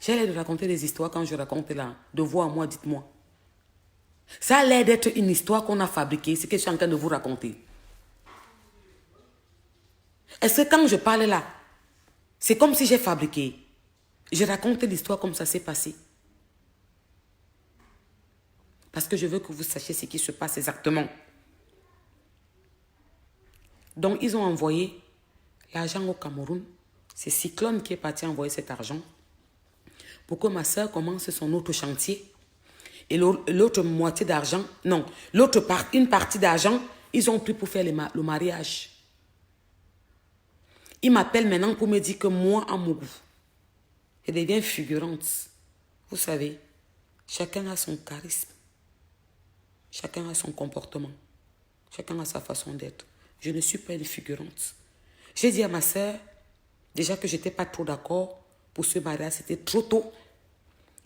J'ai l'air de raconter des histoires quand je raconte là. De vous à moi, dites-moi. Ça a l'air d'être une histoire qu'on a fabriquée. C'est ce que je suis en train de vous raconter. Est-ce que quand je parle là, c'est comme si j'ai fabriqué. Je raconte l'histoire comme ça s'est passé. Parce que je veux que vous sachiez ce qui se passe exactement. Donc, ils ont envoyé l'argent au Cameroun. C'est Cyclone qui est parti envoyer cet argent pour que ma soeur commence son autre chantier. Et l'autre moitié d'argent, non, une partie d'argent, ils ont pris pour faire le mariage. Ils m'appellent maintenant pour me dire que moi, à mon goût, je deviens figurante. Vous savez, chacun a son charisme. Chacun a son comportement. Chacun a sa façon d'être. Je ne suis pas une figurante. J'ai dit à ma soeur, déjà que je n'étais pas trop d'accord pour ce mariage, c'était trop tôt.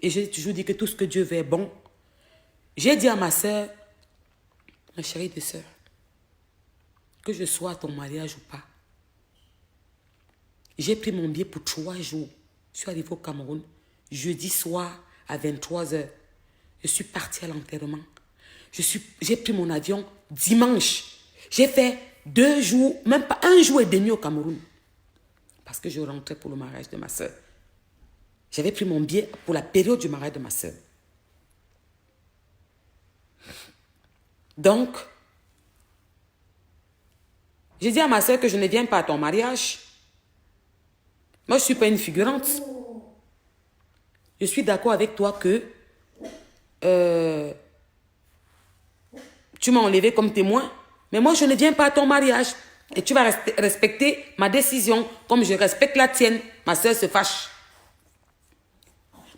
Et j'ai toujours dit que tout ce que Dieu veut est bon. J'ai dit à ma soeur, ma chérie de soeur, que je sois à ton mariage ou pas. J'ai pris mon billet pour 3 jours. Je suis arrivée au Cameroun, jeudi soir à 23h. Je suis partie à l'enterrement. J'ai pris mon avion dimanche. J'ai fait 2 jours, même pas 1 jour et demi au Cameroun. Parce que je rentrais pour le mariage de ma soeur. J'avais pris mon billet pour la période du mariage de ma soeur. Donc, j'ai dit à ma soeur que je ne viens pas à ton mariage. Moi, je ne suis pas une figurante. Je suis d'accord avec toi que tu m'as enlevé comme témoin. Mais moi, je ne viens pas à ton mariage. Et tu vas respecter ma décision comme je respecte la tienne. Ma soeur se fâche.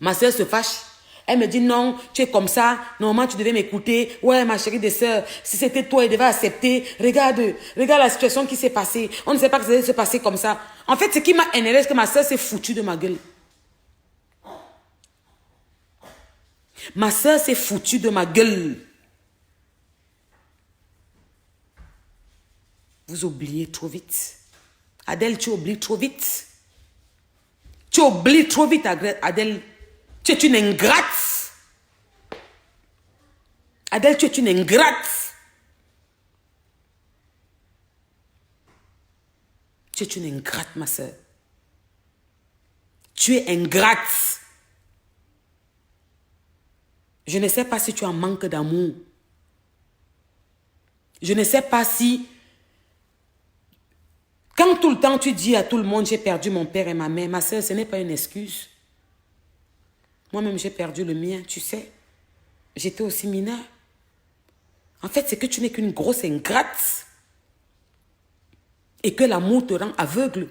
Ma soeur se fâche. Elle me dit non, tu es comme ça. Normalement, tu devais m'écouter. Ouais, ma chérie de soeur, si c'était toi, elle devait accepter. Regarde la situation qui s'est passée. On ne sait pas que ça allait se passer comme ça. En fait, ce qui m'a énervé, c'est que ma soeur s'est foutue de ma gueule. Ma soeur s'est foutue de ma gueule. Vous oubliez trop vite. Adèle, tu oublies trop vite. Tu oublies trop vite, Adèle. Tu es une ingrate. Adèle, tu es une ingrate. Tu es une ingrate, ma soeur. Tu es ingrate. Je ne sais pas si tu as un manque d'amour. Je ne sais pas si... Quand tout le temps tu dis à tout le monde, j'ai perdu mon père et ma mère, ma soeur, ce n'est pas une excuse. Moi-même, j'ai perdu le mien, tu sais. J'étais aussi mineure. En fait, c'est que tu n'es qu'une grosse ingrate. Et que l'amour te rend aveugle.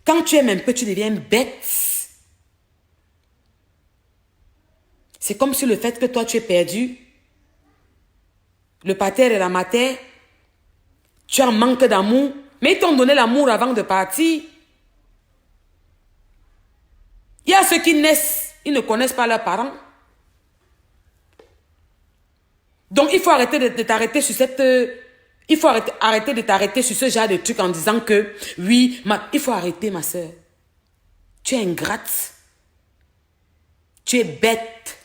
Quand tu aimes un peu, tu deviens bête. C'est comme si le fait que toi, tu es perdu, le pater et la mater, tu as un manque d'amour, mais ils t'ont donné l'amour avant de partir. Il y a ceux qui naissent, ils ne connaissent pas leurs parents. Donc, il faut arrêter de t'arrêter sur cette... Il faut arrêter de t'arrêter sur ce genre de truc en disant que, oui, il faut arrêter, ma soeur. Tu es ingrate. Tu es bête.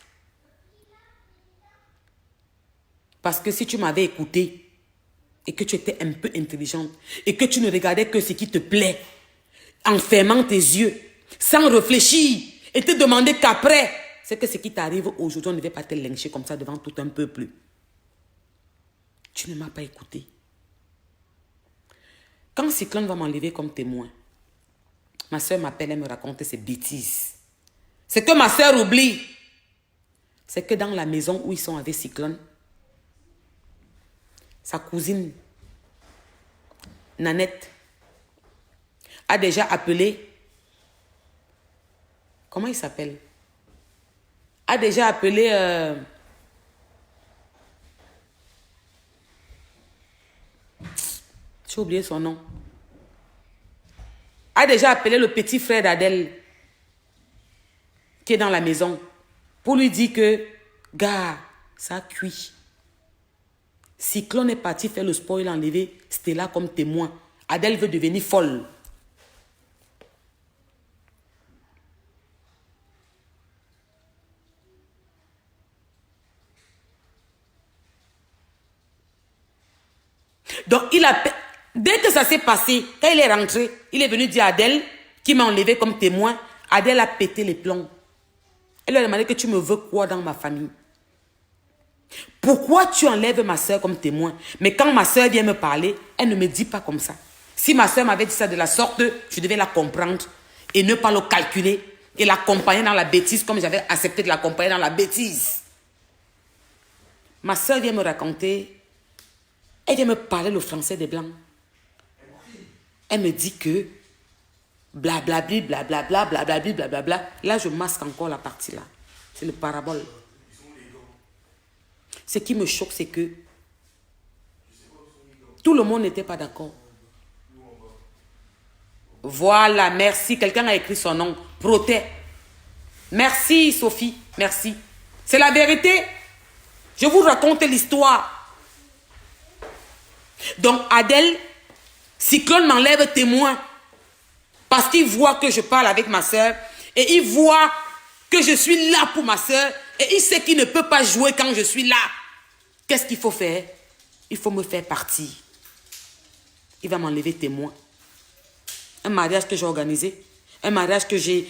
Parce que si tu m'avais écouté, et que tu étais un peu intelligente, et que tu ne regardais que ce qui te plaît, en fermant tes yeux, sans réfléchir, et te demander qu'après, c'est que ce qui t'arrive aujourd'hui, on ne devait pas te lyncher comme ça devant tout un peuple. Tu ne m'as pas écouté. Quand Cyclone va m'enlever comme témoin, ma soeur m'appelle et me raconte ses bêtises. Ce que ma soeur oublie, c'est que dans la maison où ils sont avec Cyclone, sa cousine, Nanette, a déjà appelé, comment il s'appelle? A déjà appelé, j'ai oublié son nom, a déjà appelé le petit frère d'Adèle, qui est dans la maison, pour lui dire que, gars, ça a cuit. Cyclone est parti faire le spoil, enlever Stella comme témoin. Adèle veut devenir folle. Dès que ça s'est passé, quand il est rentré, il est venu dire à Adèle, qui m'a enlevé comme témoin, Adèle a pété les plombs. Elle lui a demandé que tu me veux quoi dans ma famille? Pourquoi tu enlèves ma soeur comme témoin? Mais quand ma soeur vient me parler, elle ne me dit pas comme ça. Si ma soeur m'avait dit ça de la sorte, je devais la comprendre et ne pas le calculer et l'accompagner dans la bêtise comme j'avais accepté de l'accompagner dans la bêtise. Ma soeur vient me raconter, elle vient me parler le français des Blancs. Elle me dit que blablabli, blablabla, blablabli, blablabla. Là, je masque encore la partie là. C'est le parabole. Ce qui me choque, c'est que tout le monde n'était pas d'accord. Voilà, merci. Quelqu'un a écrit son nom. Protet. Merci, Sophie. Merci. C'est la vérité. Je vous raconte l'histoire. Donc, Adèle, Cyclone m'enlève témoin. Parce qu'il voit que je parle avec ma soeur. Et il voit que je suis là pour ma soeur. Et il sait qu'il ne peut pas jouer quand je suis là. Qu'est-ce qu'il faut faire? Il faut me faire partir. Il va m'enlever témoin. Un mariage que j'ai organisé. Un mariage que j'ai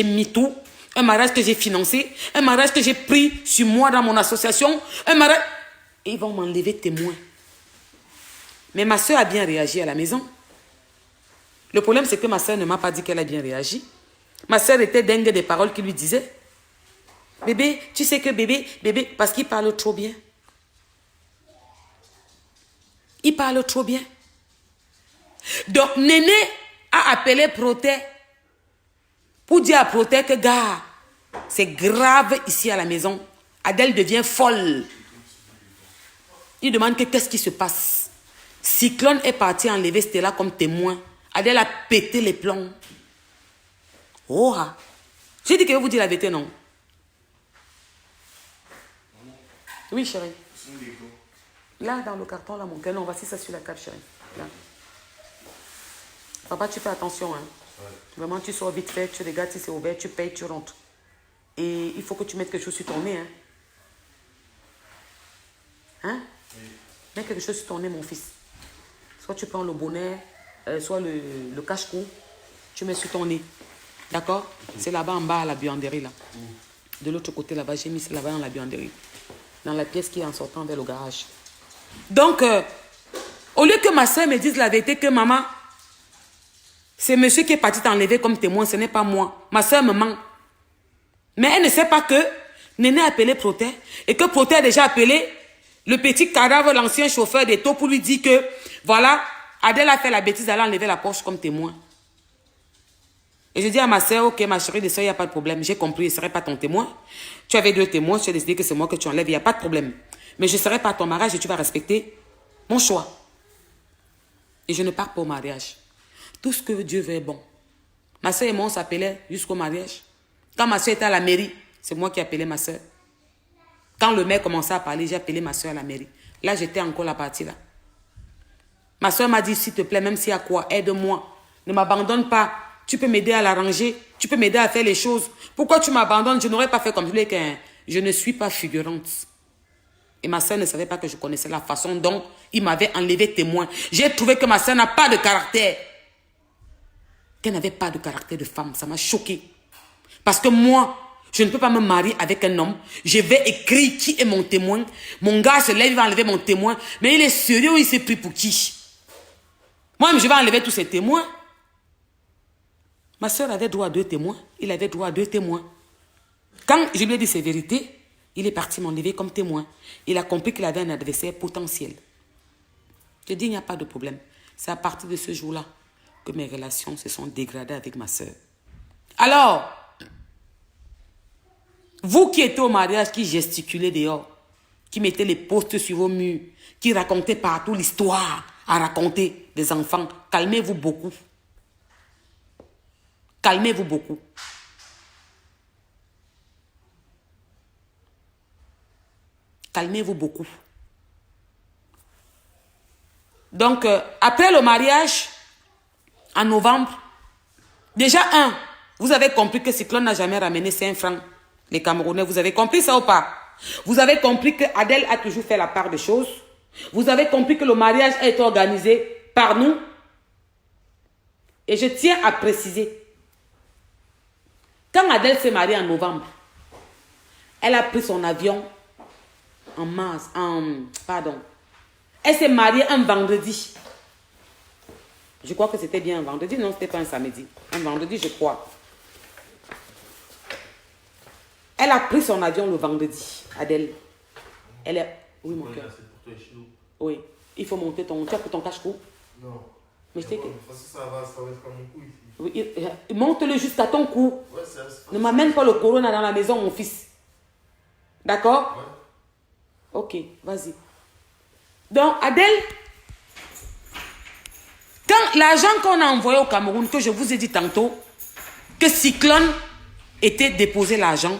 mis tout. Un mariage que j'ai financé. Un mariage que j'ai pris sur moi dans mon association. Un mariage... Et ils vont m'enlever témoin. Mais ma soeur a bien réagi à la maison. Le problème, c'est que ma soeur ne m'a pas dit qu'elle a bien réagi. Ma soeur était dingue des paroles qu'il lui disait. Bébé, tu sais que bébé, parce qu'il parle trop bien. Il parle trop bien. Donc, Néné a appelé Protet pour dire à Protet que, gars, c'est grave ici à la maison. Adèle devient folle. Il demande que qu'est-ce qui se passe. Cyclone est parti enlever Stella comme témoin. Adèle a pété les plombs. Oh, j'ai dit que je vais vous dire la vérité, non? Oui, chérie. Là, dans le carton, là, mon cœur. Non, voici ça sur la table, chérie. Là. Papa, tu fais attention, hein. Ouais. Vraiment, tu sors vite fait, tu regardes si c'est ouvert, tu payes, tu rentres. Et il faut que tu mettes quelque chose sur ton nez, hein. Hein? Oui. Mets quelque chose sur ton nez, mon fils. Soit tu prends le bonnet, soit le cache-cou, tu mets sur ton nez. D'accord? C'est là-bas en bas à la buanderie, là. De l'autre côté, là-bas, j'ai mis ça là-bas dans la buanderie. Dans la pièce qui est en sortant vers le garage. Donc, au lieu que ma soeur me dise la vérité que maman, c'est monsieur qui est parti t'enlever comme témoin, ce n'est pas moi. Ma soeur me ment. Mais elle ne sait pas que Néné a appelé Protet et que Protet a déjà appelé le petit cadavre, l'ancien chauffeur des taux pour lui dire que, voilà, Adèle a fait la bêtise, elle a enlevé la Porsche comme témoin. Et je dis à ma soeur, ok, ma chérie, de soeur, il n'y a pas de problème. J'ai compris, je ne serai pas ton témoin. Tu avais 2 témoins, tu as décidé que c'est moi que tu enlèves, il n'y a pas de problème. Mais je ne serai pas à ton mariage et tu vas respecter mon choix. Et je ne pars pas au mariage. Tout ce que Dieu veut est bon. Ma soeur et moi, on s'appelait jusqu'au mariage. Quand ma soeur était à la mairie, c'est moi qui appelais ma soeur. Quand le maire commençait à parler, j'ai appelé ma soeur à la mairie. Là, j'étais encore la partie là. Ma soeur m'a dit, s'il te plaît, même s'il y a quoi, aide-moi. Ne m'abandonne pas. Tu peux m'aider à l'arranger. Tu peux m'aider à faire les choses. Pourquoi tu m'abandonnes? Je n'aurais pas fait comme je l'ai. Je ne suis pas figurante. Et ma soeur ne savait pas que je connaissais la façon dont il m'avait enlevé témoin. J'ai trouvé que ma soeur n'a pas de caractère. Qu'elle n'avait pas de caractère de femme. Ça m'a choqué. Parce que moi, je ne peux pas me marier avec un homme. Je vais écrire qui est mon témoin. Mon gars se lève, il va enlever mon témoin. Mais il est sérieux ou il s'est pris pour qui? Moi, je vais enlever tous ces témoins. Ma soeur avait droit à 2 témoins. Il avait droit à 2 témoins. Quand je lui ai dit ces vérités, il est parti m'enlever comme témoin. Il a compris qu'il avait un adversaire potentiel. Je dis, il n'y a pas de problème. C'est à partir de ce jour-là que mes relations se sont dégradées avec ma soeur. Alors, vous qui étiez au mariage, qui gesticulez dehors, qui mettez les postes sur vos murs, qui racontez partout l'histoire à raconter des enfants, calmez-vous beaucoup. Calmez-vous beaucoup. Calmez-vous beaucoup. Donc, après le mariage, en novembre, déjà vous avez compris que Cyclone n'a jamais ramené 5 francs. Les Camerounais, vous avez compris ça ou pas? Vous avez compris que Adèle a toujours fait la part des choses. Vous avez compris que le mariage a été organisé par nous. Et je tiens à préciser, quand Adèle s'est mariée en novembre, elle a pris son avion en mars, Elle s'est mariée un vendredi. Je crois que c'était bien un vendredi. Non, c'était pas un samedi. Un vendredi, je crois. Elle a pris son avion le vendredi, Adèle. Elle est... Oui, mon cœur. Oui. Il faut monter ton... Tu as pris ton cache-cou? Non. Mais je t'ai... Ça va être comme mon cou ici. Oui, monte-le jusqu'à ton cou. Ouais, ne m'amène pas le corona dans la maison, mon fils. D'accord? Ouais. Ok, vas-y. Donc, Adèle, quand l'argent qu'on a envoyé au Cameroun, que je vous ai dit tantôt, que Cyclone était déposé l'argent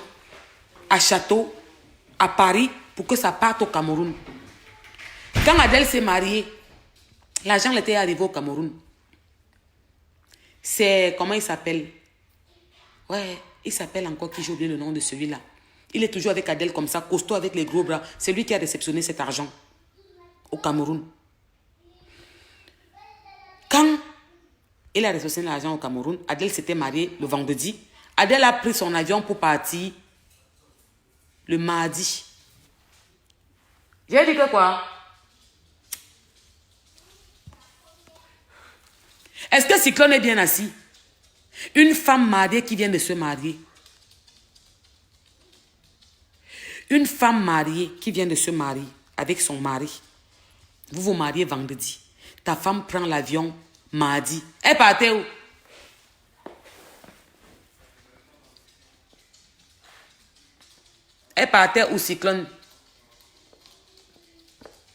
à Château, à Paris, pour que ça parte au Cameroun. Quand Adèle s'est mariée, l'argent était arrivé au Cameroun. C'est, comment il s'appelle? Ouais, il s'appelle encore, qui j'ai oublié le nom de celui-là. Il est toujours avec Adèle comme ça, costaud avec les gros bras. C'est lui qui a réceptionné cet argent au Cameroun. Quand il a réceptionné l'argent au Cameroun, Adèle s'était mariée le vendredi. Adèle a pris son avion pour partir le mardi. J'ai dit que quoi? Est-ce que Cyclone est bien assis? Une femme mariée qui vient de se marier. Une femme mariée qui vient de se marier avec son mari. Vous vous mariez vendredi. Ta femme prend l'avion mardi. Elle partait où? Elle partait où, Cyclone?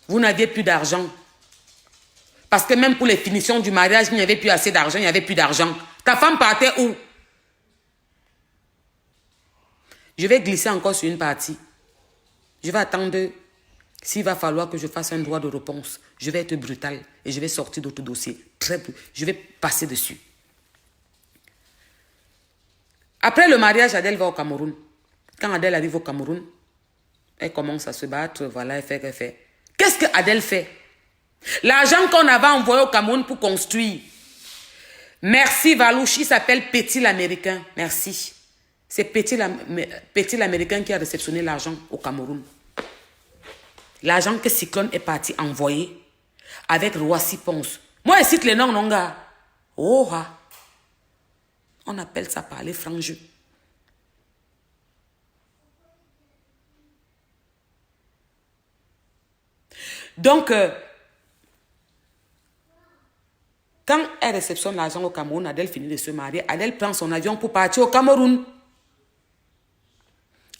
Vous n'aviez plus d'argent. Parce que même pour les finitions du mariage, il n'y avait plus assez d'argent, il n'y avait plus d'argent. Ta femme partait où? Je vais glisser encore sur une partie. Je vais attendre. S'il va falloir que je fasse un droit de réponse, je vais être brutal et je vais sortir d'autres dossiers. Je vais passer dessus. Après le mariage, Adèle va au Cameroun. Quand Adèle arrive au Cameroun, elle commence à se battre. Voilà, elle fait. Qu'est-ce que Adèle fait? L'argent qu'on avait envoyé au Cameroun pour construire. Merci Valouche, il s'appelle Petit l'Américain. Merci. C'est Petit l'Américain qui a réceptionné l'argent au Cameroun. L'argent que Cyclone est parti envoyer avec Roissy Ponce. Moi, je cite les noms, non, gars. Oh, ha. On appelle ça parler franc jeu. Donc, quand elle réceptionne l'argent au Cameroun, Adèle finit de se marier. Adèle prend son avion pour partir au Cameroun.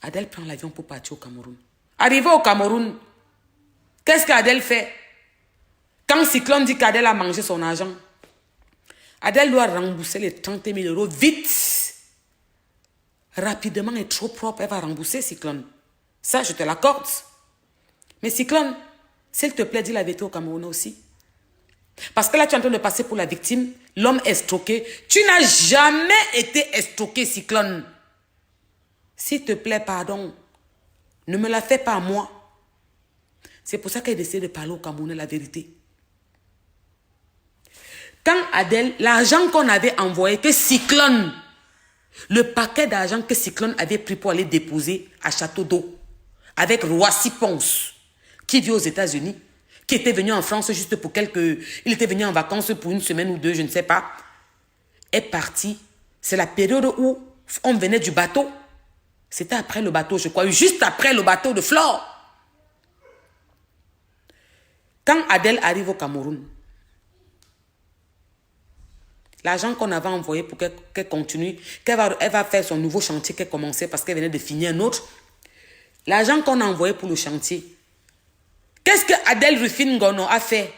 Adèle prend l'avion pour partir au Cameroun. Arrivée au Cameroun, qu'est-ce qu'Adèle fait? Quand Cyclone dit qu'Adèle a mangé son argent, Adèle doit rembourser les 30 000 euros vite. Rapidement et trop propre, elle va rembourser Cyclone. Ça, je te l'accorde. Mais Cyclone, s'il te plaît, dis la vérité au Cameroun aussi. Parce que là, tu es en train de passer pour la victime. L'homme escroqué. Tu n'as jamais été escroqué, Cyclone. S'il te plaît, pardon. Ne me la fais pas à moi. C'est pour ça qu'elle essaie de parler au Camerounais la vérité. Quand Adèle, l'argent qu'on avait envoyé, que Cyclone, le paquet d'argent que Cyclone avait pris pour aller déposer à Château d'Eau, avec Roissy Ponce, qui vit aux États-Unis, qui était venu en France juste pour quelques... Il était venu en vacances pour une semaine ou deux, je ne sais pas, est parti. C'est la période où on venait du bateau. C'était après le bateau, je crois, juste après le bateau de Flore. Quand Adèle arrive au Cameroun, l'argent qu'on avait envoyé pour qu'elle continue, elle va faire son nouveau chantier qu'elle commençait parce qu'elle venait de finir un autre. L'argent qu'on a envoyé pour le chantier, qu'est-ce que Adèle Rufine Gono a fait?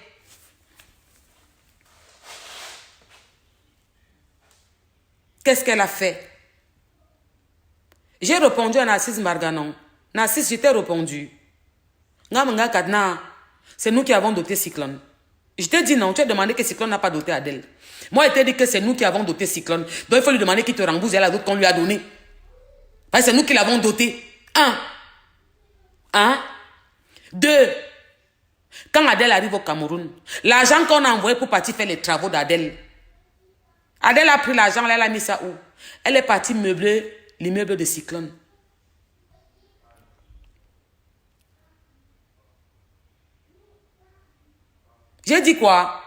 Qu'est-ce qu'elle a fait? J'ai répondu à Narcisse Marganon. Narcisse, je t'ai répondu. C'est nous qui avons doté Cyclone. Je t'ai dit non, tu as demandé que Cyclone n'a pas doté Adèle. Moi, je t'ai dit que c'est nous qui avons doté Cyclone. Donc, il faut lui demander qu'il te rembourse la dote qu'on lui a donnée. Parce que c'est nous qui l'avons doté. Un. Deux. Quand Adèle arrive au Cameroun, l'argent qu'on a envoyé pour partir faire les travaux d'Adèle, Adèle a pris l'argent, elle a mis ça où? Elle est partie meubler l'immeuble de Cyclone. J'ai dit quoi?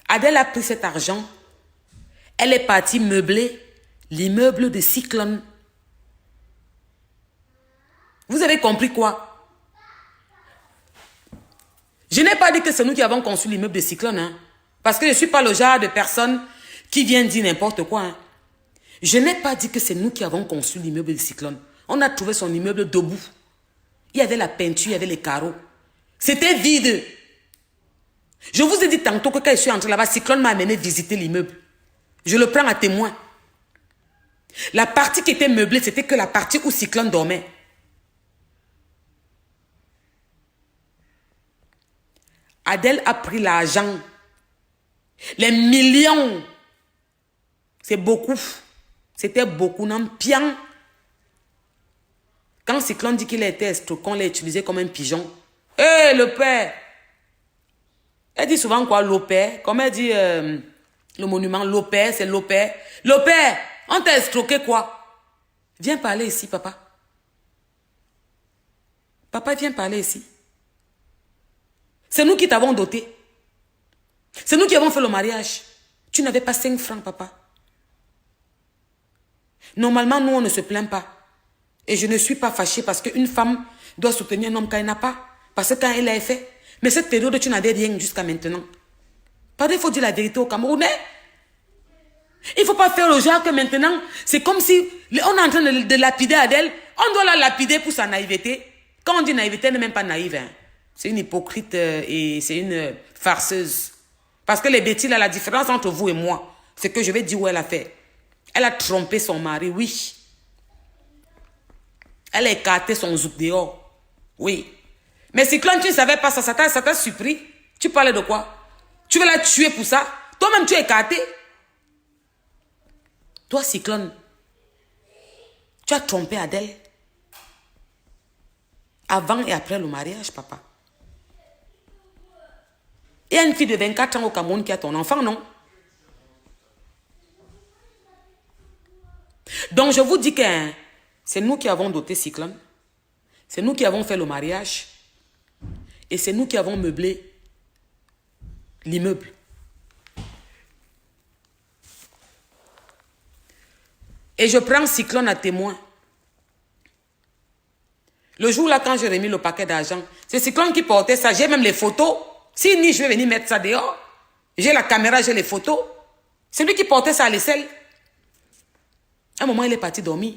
Adèle a pris cet argent, elle est partie meubler l'immeuble de Cyclone. Vous avez compris quoi? Je n'ai pas dit que c'est nous qui avons conçu l'immeuble de Cyclone. Hein, parce que je ne suis pas le genre de personne qui vient dire n'importe quoi. Hein. Je n'ai pas dit que c'est nous qui avons conçu l'immeuble de Cyclone. On a trouvé son immeuble debout. Il y avait la peinture, il y avait les carreaux. C'était vide. Je vous ai dit tantôt que quand je suis entré là-bas, Cyclone m'a amené visiter l'immeuble. Je le prends à témoin. La partie qui était meublée, c'était que la partie où Cyclone dormait. Adèle a pris l'argent. Les millions. C'est beaucoup. C'était beaucoup. Non, bien. Quand Cyclone dit qu'il était escroc, on l'a utilisé comme un pigeon. Hé, le père! Elle dit souvent quoi, le père? Comme elle dit le monument, le père, c'est le père. Le père, on t'a escroqué quoi? Viens parler ici, papa. Papa, viens parler ici. C'est nous qui t'avons doté. C'est nous qui avons fait le mariage. Tu n'avais pas 5 francs, papa. Normalement, nous, on ne se plaint pas. Et je ne suis pas fâchée parce qu'une femme doit soutenir un homme quand elle n'a pas. Parce que quand elle l'a fait. Mais cette période, tu n'avais rien jusqu'à maintenant. Pardon, il faut dire la vérité aux Camerounais. Il ne faut pas faire le genre que maintenant, c'est comme si on est en train de lapider Adèle. On doit la lapider pour sa naïveté. Quand on dit naïveté, elle n'est même pas naïve. Hein. C'est une hypocrite et c'est une farceuse. Parce que les bêtises, là, la différence entre vous et moi, c'est que je vais dire où elle a fait. Elle a trompé son mari, oui. Elle a écarté son zouk dehors. Oui. Mais Cyclone, tu ne savais pas ça, ça t'a surpris. Tu parlais de quoi? Tu veux la tuer pour ça? Toi-même, tu es écarté. Toi, Cyclone, tu as trompé Adèle. Avant et après le mariage, papa. Il y a une fille de 24 ans au Cameroun qui a ton enfant, non? Donc, je vous dis que c'est nous qui avons doté Cyclone. C'est nous qui avons fait le mariage. Et c'est nous qui avons meublé l'immeuble. Et je prends Cyclone à témoin. Le jour-là, quand j'ai remis le paquet d'argent, c'est Cyclone qui portait ça. J'ai même les photos. Si ni je vais venir mettre ça dehors. J'ai la caméra, j'ai les photos. C'est lui qui portait ça à l'aisselle. À un moment, il est parti dormir.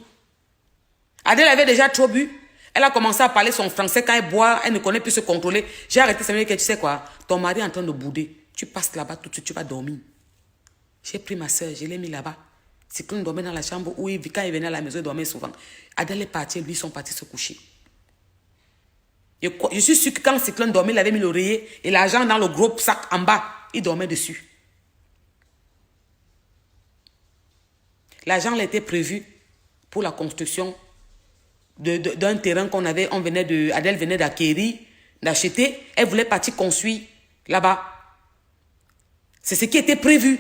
Adèle avait déjà trop bu. Elle a commencé à parler son français. Quand elle boit, elle ne connaît plus se contrôler. J'ai arrêté, ça veut dire que tu sais quoi, ton mari est en train de bouder. Tu passes là-bas tout de suite, tu vas dormir. J'ai pris ma soeur, je l'ai mis là-bas. Cyclone dormait dans la chambre où quand il venait à la maison, il dormait souvent. Adèle est partie, lui, ils sont partis se coucher. Je suis sûre que quand Cyclone dormait, il avait mis l'oreiller et l'argent dans le gros sac en bas. Il dormait dessus. L'argent était prévu pour la construction d'un terrain qu'on avait, Adèle venait d'acquérir, d'acheter. Elle voulait partir construire là-bas. C'est ce qui était prévu.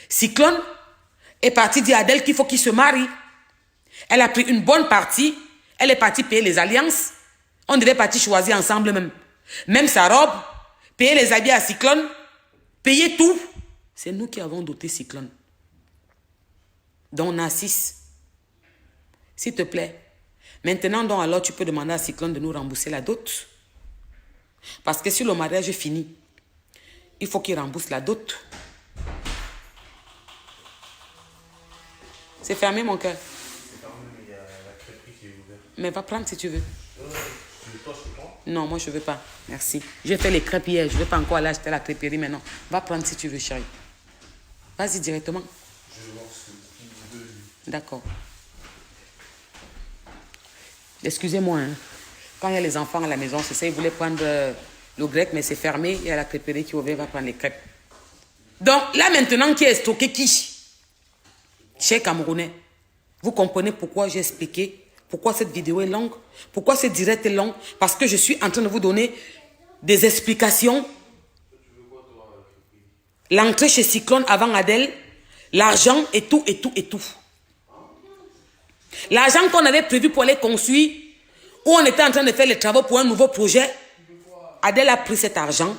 Cyclone est parti dire à Adèle qu'il faut qu'il se marie. Elle a pris une bonne partie. Elle est partie payer les alliances. On devait partir choisir ensemble même. Même sa robe. Payer les habits à Cyclone. Payer tout. C'est nous qui avons doté Cyclone. Donc Narcisse, s'il te plaît, maintenant donc alors tu peux demander à Cyclone de nous rembourser la dot. Parce que si le mariage est fini, il faut qu'il rembourse la dot. C'est fermé mon cœur. C'est fermé, mais il y a la crêperie qui est ouverte. Mais va prendre si tu veux. Toi, je prends. Non, moi je veux pas. Merci. J'ai fait les crêpes hier, je ne vais pas encore aller acheter la crêperie maintenant. Va prendre si tu veux, chérie. Vas-y directement. Je vais voir ce qu'il veut. D'accord. Excusez-moi. Hein. Quand il y a les enfants à la maison, c'est ça, ils voulaient prendre le grec, mais c'est fermé. Il y a la crêperie qui est ouverte, va prendre les crêpes. Donc là maintenant, qui est stocké qui? Chez Camerounais. Vous comprenez pourquoi j'ai expliqué Pourquoi cette vidéo est longue? Pourquoi ce direct est long? Parce que je suis en train de vous donner des explications. L'entrée chez Cyclone avant Adèle, l'argent et tout, et tout, et tout. L'argent qu'on avait prévu pour aller construire, où on était en train de faire les travaux pour un nouveau projet, Adèle a pris cet argent.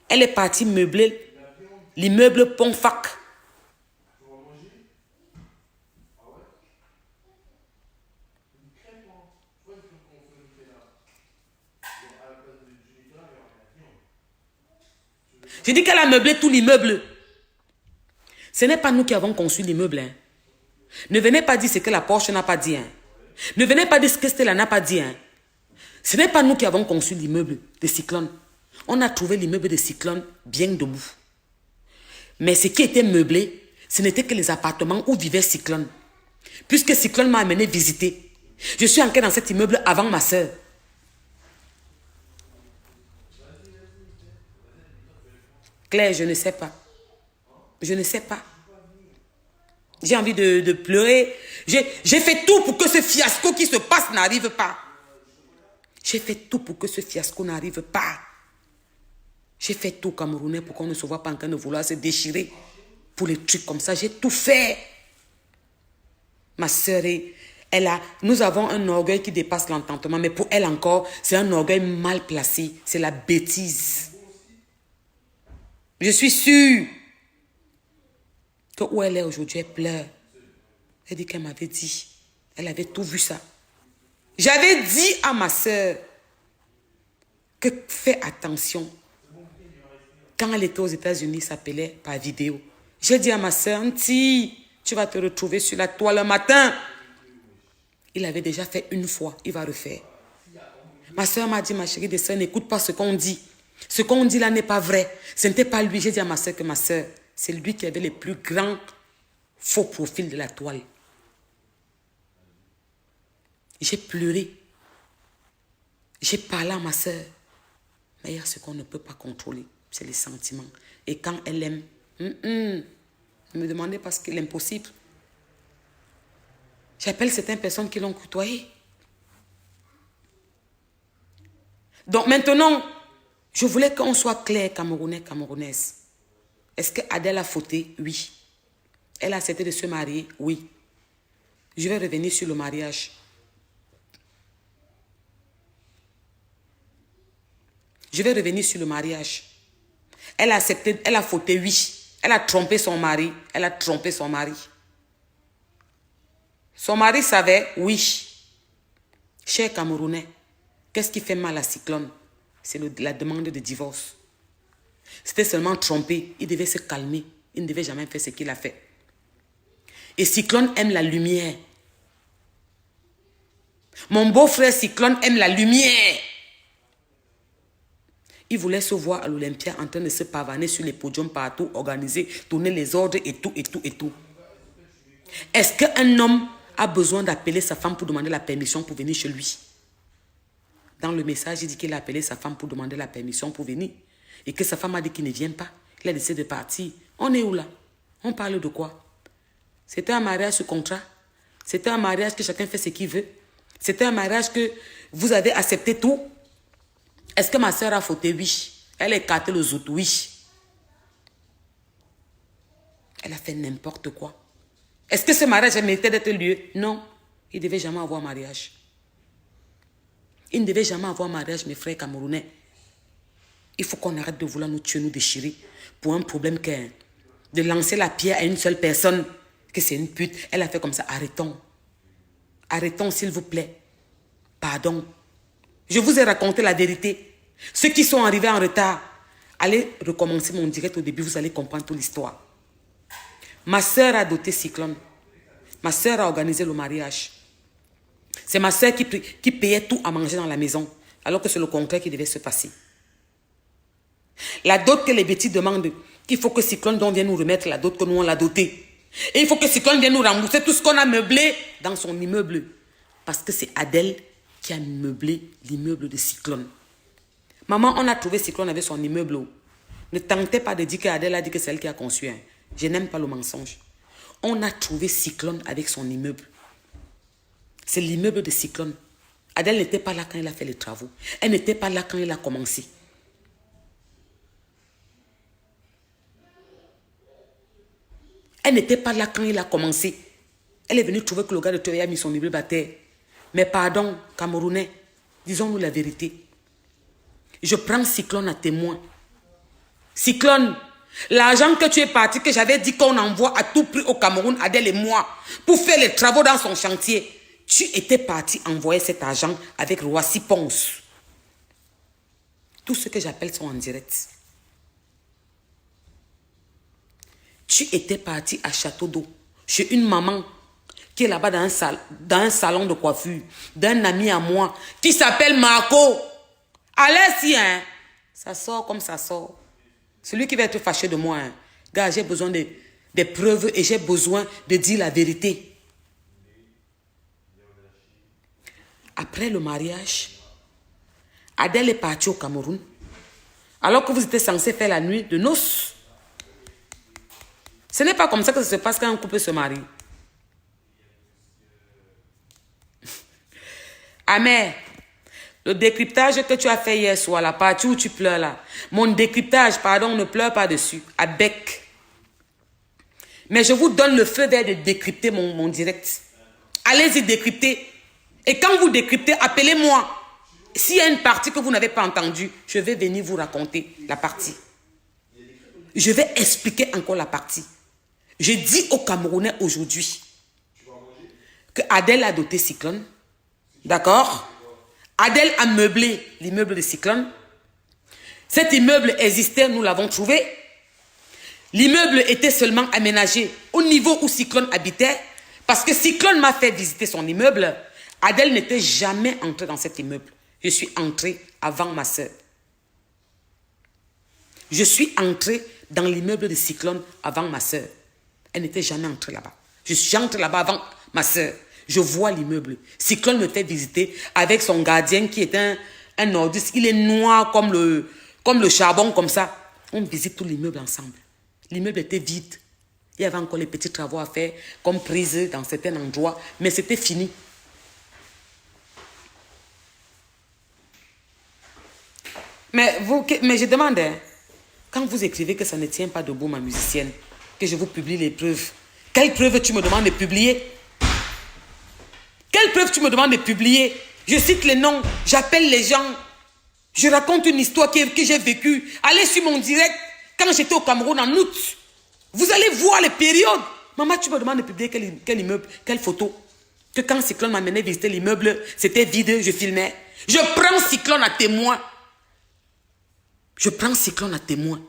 Elle est partie meubler l'immeuble Pont-Fac. J'ai dit qu'elle a meublé tout l'immeuble. Ce n'est pas nous qui avons conçu l'immeuble. Hein. Ne venez pas dire ce que la Porsche n'a pas dit. Hein. Ne venez pas dire ce que Stella n'a pas dit. Hein. Ce n'est pas nous qui avons conçu l'immeuble de Cyclone. On a trouvé l'immeuble de Cyclone bien debout. Mais ce qui était meublé, ce n'était que les appartements où vivait Cyclone. Puisque Cyclone m'a amené visiter. Je suis entrée dans cet immeuble avant ma soeur. Claire, je ne sais pas. Je ne sais pas. J'ai envie de pleurer. J'ai fait tout pour que ce fiasco qui se passe n'arrive pas. J'ai fait tout pour que ce fiasco n'arrive pas. J'ai fait tout, Camerounais, pour qu'on ne se voit pas en train de vouloir se déchirer pour les trucs comme ça. J'ai tout fait. Ma soeur, nous avons un orgueil qui dépasse l'entendement, mais pour elle encore, c'est un orgueil mal placé. C'est la bêtise. Je suis sûre que où elle est aujourd'hui, elle pleure. Elle dit qu'elle m'avait dit. Elle avait tout vu ça. J'avais dit à ma soeur que fais attention. Quand elle était aux États-Unis, ça s'appelait par vidéo. J'ai dit à ma soeur, Auntie, tu vas te retrouver sur la toile le matin. Il avait déjà fait une fois, il va refaire. Ma soeur m'a dit, ma chérie de soeur, n'écoute pas ce qu'on dit. Ce qu'on dit là n'est pas vrai. Ce n'était pas lui. J'ai dit à ma soeur que ma soeur, c'est lui qui avait les plus grands faux profils de la toile. J'ai pleuré. J'ai parlé à ma soeur. Mais il y a ce qu'on ne peut pas contrôler. C'est les sentiments. Et quand elle aime, ne me demandez pas ce qui est l'impossible. J'appelle certaines personnes qui l'ont côtoyé. Donc maintenant, je voulais qu'on soit clair, Camerounais, Camerounaises. Est-ce que Adèle a fauté? Oui. Elle a accepté de se marier? Oui. Je vais revenir sur le mariage. Je vais revenir sur le mariage. Elle a accepté, elle a fauté? Oui. Elle a trompé son mari? Elle a trompé son mari. Son mari savait? Oui. Cher Camerounais, qu'est-ce qui fait mal à Cyclone? C'est la demande de divorce. C'était seulement trompé. Il devait se calmer. Il ne devait jamais faire ce qu'il a fait. Et Cyclone aime la lumière. Mon beau-frère Cyclone aime la lumière. Il voulait se voir à l'Olympia en train de se pavaner sur les podiums partout, organiser, tourner les ordres et tout, et tout, et tout. Est-ce qu'un homme a besoin d'appeler sa femme pour demander la permission pour venir chez lui? Dans le message, il dit qu'il a appelé sa femme pour demander la permission pour venir. Et que sa femme a dit qu'il ne vient pas. Il a décidé de partir. On est où là? On parle de quoi? C'était un mariage sous contrat. C'était un mariage que chacun fait ce qu'il veut. C'était un mariage que vous avez accepté tout. Est-ce que ma soeur a fauté? Oui. Elle a écarté le zout? Oui. Elle a fait n'importe quoi. Est-ce que ce mariage méritait d'être lieu? Non. Il ne devait jamais avoir mariage. Il ne devait jamais avoir mariage, mes frères camerounais. Il faut qu'on arrête de vouloir nous tuer, nous déchirer pour un problème de lancer la pierre à une seule personne, que c'est une pute. Elle a fait comme ça. Arrêtons. Arrêtons, s'il vous plaît. Pardon. Je vous ai raconté la vérité. Ceux qui sont arrivés en retard, allez recommencer mon direct au début, vous allez comprendre toute l'histoire. Ma soeur a doté Cyclone. Ma soeur a organisé le mariage. C'est ma soeur qui payait tout à manger dans la maison, alors que c'est le contraire qui devait se passer. La dot que les bêtises demandent, qu'il faut que Cyclone vienne nous remettre la dot que nous on l'a dotée. Et il faut que Cyclone vienne nous rembourser tout ce qu'on a meublé dans son immeuble. Parce que c'est Adèle qui a meublé l'immeuble de Cyclone. Maman, on a trouvé Cyclone avec son immeuble. Ne tentez pas de dire qu'Adèle a dit que c'est elle qui a conçu. Je n'aime pas le mensonge. On a trouvé Cyclone avec son immeuble. C'est l'immeuble de Cyclone. Adèle n'était pas là quand il a fait les travaux. Elle n'était pas là quand il a commencé. Elle n'était pas là quand il a commencé. Elle est venue trouver que le gars de Théoé a mis son immeuble à terre. Mais pardon, Camerounais, disons-nous la vérité. Je prends Cyclone à témoin. Cyclone, l'argent que tu es parti, que j'avais dit qu'on envoie à tout prix au Cameroun, Adèle et moi, pour faire les travaux dans son chantier, tu étais parti envoyer cet argent avec Roissy Ponce. Tout ce que j'appelle sont en direct. Tu étais parti à Château d'Eau, chez une maman qui est là-bas dans un salon de coiffure, d'un ami à moi, qui s'appelle Marco. Allez-y, hein. Ça sort comme ça sort. Celui qui va être fâché de moi, hein. Gars, j'ai besoin des preuves et j'ai besoin de dire la vérité. Après le mariage, Adèle est partie au Cameroun, alors que vous étiez censé faire la nuit de noces. Ce n'est pas comme ça que ça se passe quand un couple se marie. Amère, le décryptage que tu as fait hier soir, la partie où tu pleures là, mon décryptage, pardon, ne pleure pas dessus, à bec. Mais je vous donne le feu vert de décrypter mon direct. Allez-y décrypter. Et quand vous décryptez, appelez-moi. S'il y a une partie que vous n'avez pas entendue, je vais venir vous raconter la partie. Je vais expliquer encore la partie. Je dis aux Camerounais aujourd'hui que Adèle a doté Cyclone. D'accord? Adèle a meublé l'immeuble de Cyclone. Cet immeuble existait, nous l'avons trouvé. L'immeuble était seulement aménagé au niveau où Cyclone habitait. Parce que Cyclone m'a fait visiter son immeuble. Adèle n'était jamais entrée dans cet immeuble. Je suis entrée avant ma soeur. Je suis entrée dans l'immeuble de Cyclone avant ma soeur. Elle n'était jamais entrée là-bas. Je suis entrée là-bas avant ma soeur. Je vois l'immeuble. Cyclone me fait visiter avec son gardien qui est un nordiste. Il est noir comme le charbon, comme ça. On visite tout l'immeuble ensemble. L'immeuble était vide. Il y avait encore les petits travaux à faire, comme prise dans certains endroits. Mais c'était fini. Mais je demande, hein, quand vous écrivez que ça ne tient pas debout, ma musicienne, que je vous publie les preuves, quelles preuves tu me demandes de publier? Quelles preuves tu me demandes de publier? Je cite les noms, j'appelle les gens, je raconte une histoire que j'ai vécue. Allez sur mon direct, quand j'étais au Cameroun en août, vous allez voir les périodes. Maman, tu me demandes de publier quel immeuble, quelle photo? Que quand Cyclone m'amenait visiter l'immeuble, c'était vide, je filmais. Je prends Cyclone à témoin. Je prends Cyclone à témoin.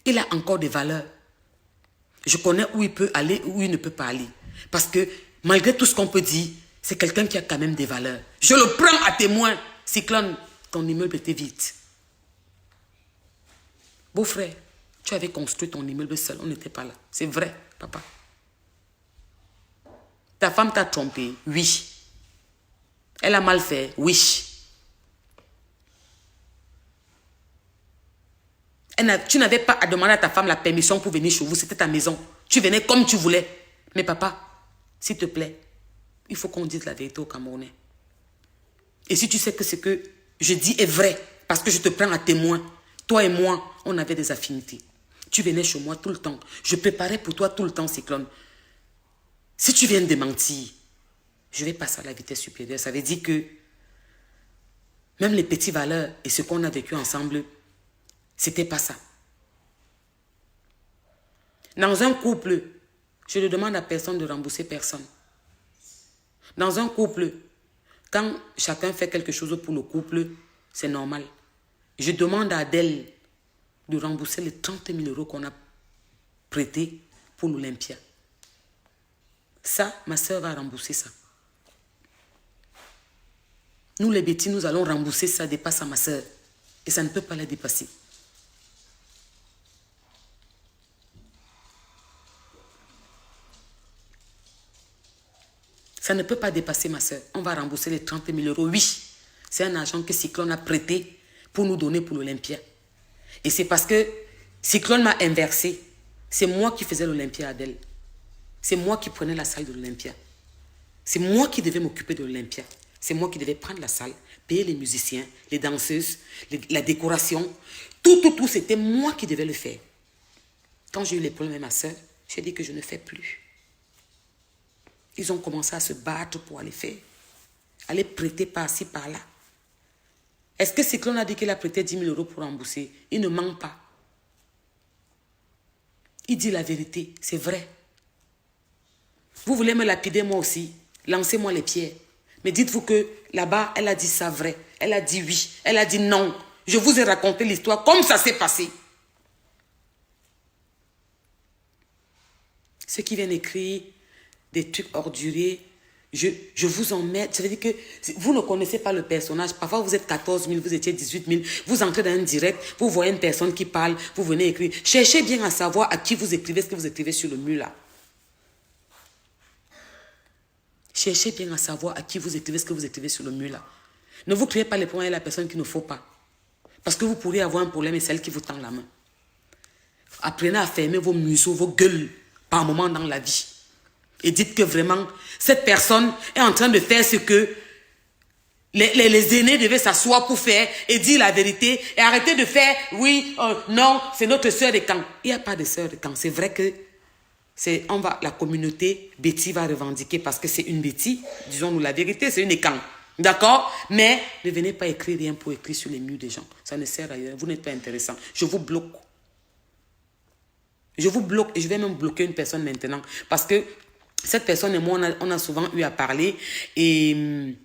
Il a encore des valeurs. Je connais où il peut aller, où il ne peut pas aller. Parce que malgré tout ce qu'on peut dire, c'est quelqu'un qui a quand même des valeurs. Je le prends à témoin. Cyclone, ton immeuble était vide. Beau-frère, tu avais construit ton immeuble seul. On n'était pas là. C'est vrai, papa. Ta femme t'a trompé. Oui. Elle a mal fait. Oui. Tu n'avais pas à demander à ta femme la permission pour venir chez vous. C'était ta maison. Tu venais comme tu voulais. Mais papa, s'il te plaît, il faut qu'on dise la vérité aux Camerounais. Et si tu sais que ce que je dis est vrai, parce que je te prends à témoin, toi et moi, on avait des affinités. Tu venais chez moi tout le temps. Je préparais pour toi tout le temps, Cyclone. Si tu viens de mentir, je vais passer à la vitesse supérieure. Ça veut dire que même les petites valeurs et ce qu'on a vécu ensemble, c'était pas ça. Dans un couple, je ne demande à personne de rembourser personne. Dans un couple, quand chacun fait quelque chose pour le couple, c'est normal. Je demande à Adèle de rembourser les 30 000 € qu'on a prêtés pour l'Olympia. Ça, ma soeur va rembourser ça. Nous, les bêtis, nous allons rembourser ça, dépasse à ma soeur. Et ça ne peut pas la dépasser. Ça ne peut pas dépasser ma soeur. On va rembourser les 30 000 €. Oui, c'est un argent que Cyclone a prêté pour nous donner pour l'Olympia. Et c'est parce que Cyclone m'a inversé. C'est moi qui faisais l'Olympia, Adèle. C'est moi qui prenais la salle de l'Olympia. C'est moi qui devais m'occuper de l'Olympia. C'est moi qui devais prendre la salle, payer les musiciens, les danseuses, la décoration. Tout, c'était moi qui devais le faire. Quand j'ai eu les problèmes avec ma soeur, j'ai dit que je ne fais plus. Ils ont commencé à se battre pour aller faire. Aller prêter par-ci, par-là. Est-ce que Cyclone a dit qu'il a prêté 10 000 € pour rembourser? Il ne ment pas. Il dit la vérité, c'est vrai. Vous voulez me lapider moi aussi? Lancez-moi les pierres. Mais dites-vous que là-bas, elle a dit ça vrai. Elle a dit oui. Elle a dit non. Je vous ai raconté l'histoire comme ça s'est passé. Ceux qui viennent écrire des trucs orduriers, je vous emmerde. Ça veut dire que vous ne connaissez pas le personnage. Parfois, vous êtes 14 000, vous étiez 18 000. Vous entrez dans un direct, vous voyez une personne qui parle, vous venez écrire. Cherchez bien à savoir à qui vous écrivez ce que vous écrivez sur le mur là. Cherchez bien à savoir à qui vous écrivez ce que vous écrivez sur le mur là. Ne vous créez pas les problèmes avec la personne qu'il ne faut pas. Parce que vous pourriez avoir un problème et c'est elle qui vous tend la main. Apprenez à fermer vos museaux, vos gueules par moment dans la vie. Et dites que vraiment, cette personne est en train de faire ce que les aînés devaient s'asseoir pour faire et dire la vérité. Et arrêter de faire, oui, non, c'est notre sœur de camp. Il n'y a pas de sœur de camp. C'est vrai que la communauté Betty va revendiquer parce que c'est une Betty. Disons-nous la vérité, c'est une camp. D'accord? Mais ne venez pas écrire rien pour écrire sur les murs des gens. Ça ne sert à rien. Vous n'êtes pas intéressant. Je vous bloque. Je vous bloque et je vais même bloquer une personne maintenant. Parce que cette personne et moi, on a souvent eu à parler. Et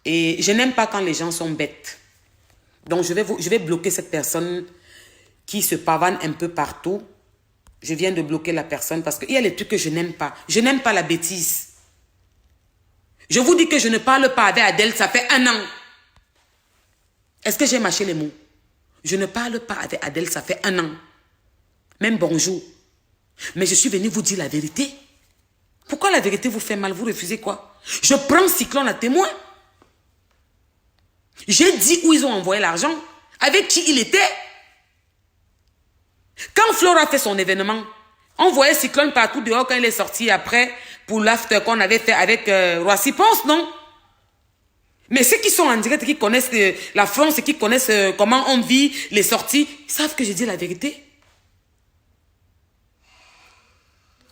je n'aime pas quand les gens sont bêtes. Donc, je vais bloquer cette personne qui se pavane un peu partout. Je viens de bloquer la personne parce qu'il y a les trucs que je n'aime pas. Je n'aime pas la bêtise. Je vous dis que je ne parle pas avec Adèle, ça fait 1 an. Est-ce que j'ai mâché les mots? Je ne parle pas avec Adèle, ça fait 1 an. Même bonjour. Mais je suis venue vous dire la vérité. Pourquoi la vérité vous fait mal? Vous refusez quoi? Je prends Cyclone à témoin. J'ai dit où ils ont envoyé l'argent. Avec qui il était. Quand Flora fait son événement, on voyait Cyclone partout dehors quand il est sorti après pour l'after qu'on avait fait avec Roissy Ponce, non? Mais ceux qui sont en direct, qui connaissent la France et qui connaissent comment on vit les sorties, savent que je dis la vérité.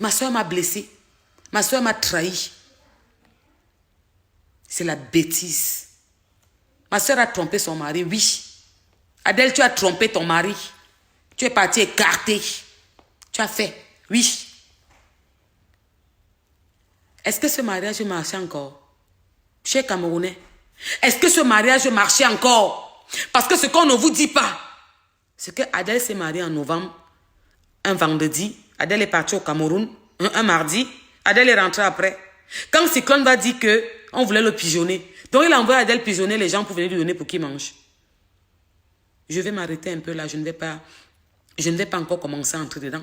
Ma soeur m'a blessée. Ma soeur m'a trahi. C'est la bêtise. Ma soeur a trompé son mari, oui. Adèle, tu as trompé ton mari. Tu es parti écarter. Tu as fait, oui. Est-ce que ce mariage marchait encore? Chez Camerounais. Est-ce que ce mariage marchait encore? Parce que ce qu'on ne vous dit pas, c'est que Adèle s'est mariée en novembre, un vendredi. Adèle est partie au Cameroun, un mardi. Adèle est rentrée après. Quand Cyclone va dire qu'on voulait le pigeonner, donc il a envoyé Adèle pigeonner les gens pour venir lui donner pour qu'il mange. Je vais m'arrêter un peu là, je ne vais pas encore commencer à entrer dedans.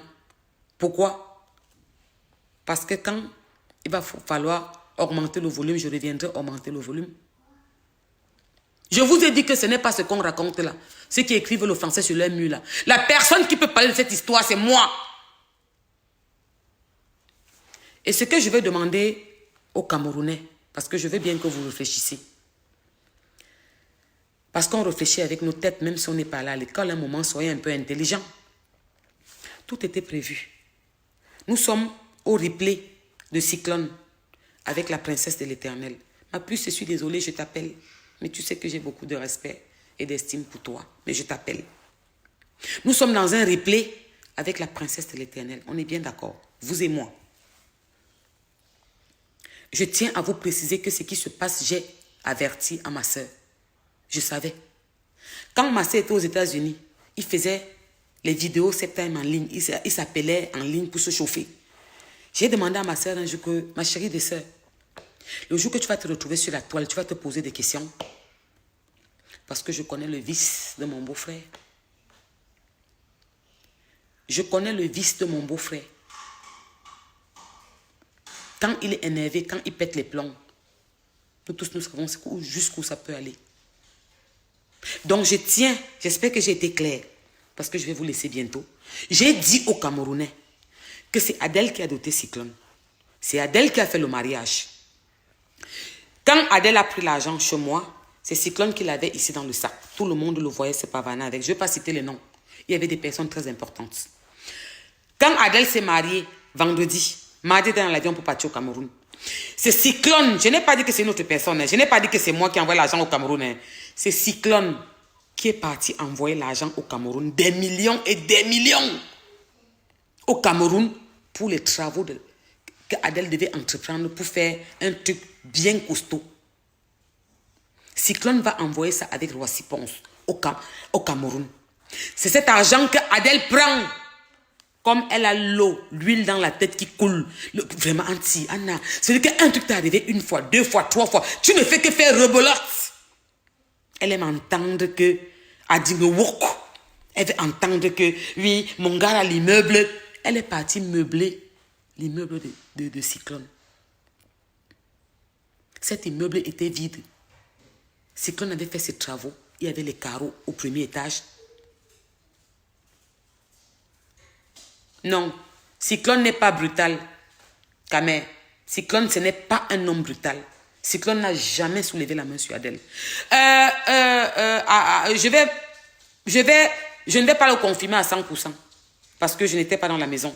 Pourquoi? Parce que quand il va falloir augmenter le volume, je reviendrai augmenter le volume. Je vous ai dit que ce n'est pas ce qu'on raconte là. Ceux qui écrivent le français sur leur mur là. La personne qui peut parler de cette histoire, c'est moi. Et ce que je vais demander aux Camerounais, parce que je veux bien que vous réfléchissiez. Parce qu'on réfléchit avec nos têtes, même si on n'est pas là à l'école, à un moment, soyez un peu intelligents. Tout était prévu. Nous sommes au replay de Cyclone avec la princesse de l'Éternel. Ma puce, je suis désolée, je t'appelle. Mais tu sais que j'ai beaucoup de respect et d'estime pour toi. Mais je t'appelle. Nous sommes dans un replay avec la princesse de l'Éternel. On est bien d'accord, vous et moi. Je tiens à vous préciser que ce qui se passe, j'ai averti à ma soeur. Je savais. Quand ma soeur était aux États-Unis, il faisait les vidéos septembre en ligne. Il s'appelait en ligne pour se chauffer. J'ai demandé à ma soeur un jour que, ma chérie de soeur, le jour que tu vas te retrouver sur la toile, tu vas te poser des questions. Parce que je connais le vice de mon beau-frère. Je connais le vice de mon beau-frère. Quand il est énervé, quand il pète les plombs, nous tous nous savons jusqu'où ça peut aller. Donc je tiens, j'espère que j'ai été claire, parce que je vais vous laisser bientôt. J'ai dit aux Camerounais que c'est Adèle qui a doté Cyclone. C'est Adèle qui a fait le mariage. Quand Adèle a pris l'argent chez moi, c'est Cyclone qui l'avait ici dans le sac. Tout le monde le voyait se pavaner avec. Je ne vais pas citer les noms. Il y avait des personnes très importantes. Quand Adèle s'est mariée, vendredi, mardi dans l'avion pour partir au Cameroun, c'est Cyclone. Je n'ai pas dit que c'est une autre personne. Je n'ai pas dit que c'est moi qui envoie l'argent au Cameroun. C'est Cyclone qui est parti envoyer l'argent au Cameroun. Des millions et des millions au Cameroun pour les travaux que Adèle devait entreprendre pour faire un truc bien costaud. Cyclone va envoyer ça avec Roissy Ponce au Cameroun. C'est cet argent que Adèle prend. Comme elle a l'eau, l'huile dans la tête qui coule. Vraiment, Anti, Anna. C'est qu'un truc t'est arrivé une fois, deux fois, trois fois. Tu ne fais que faire rebelote. Elle aime entendre que Adingo. Elle veut entendre que, oui, mon gars a l'immeuble. Elle est partie meubler l'immeuble de Cyclone. Cet immeuble était vide. Cyclone avait fait ses travaux. Il y avait les carreaux au premier étage. Non, Cyclone n'est pas brutal, Kamer. Cyclone, ce n'est pas un homme brutal. Cyclone n'a jamais soulevé la main sur Adèle. Je ne vais pas le confirmer à 100%, parce que je n'étais pas dans la maison.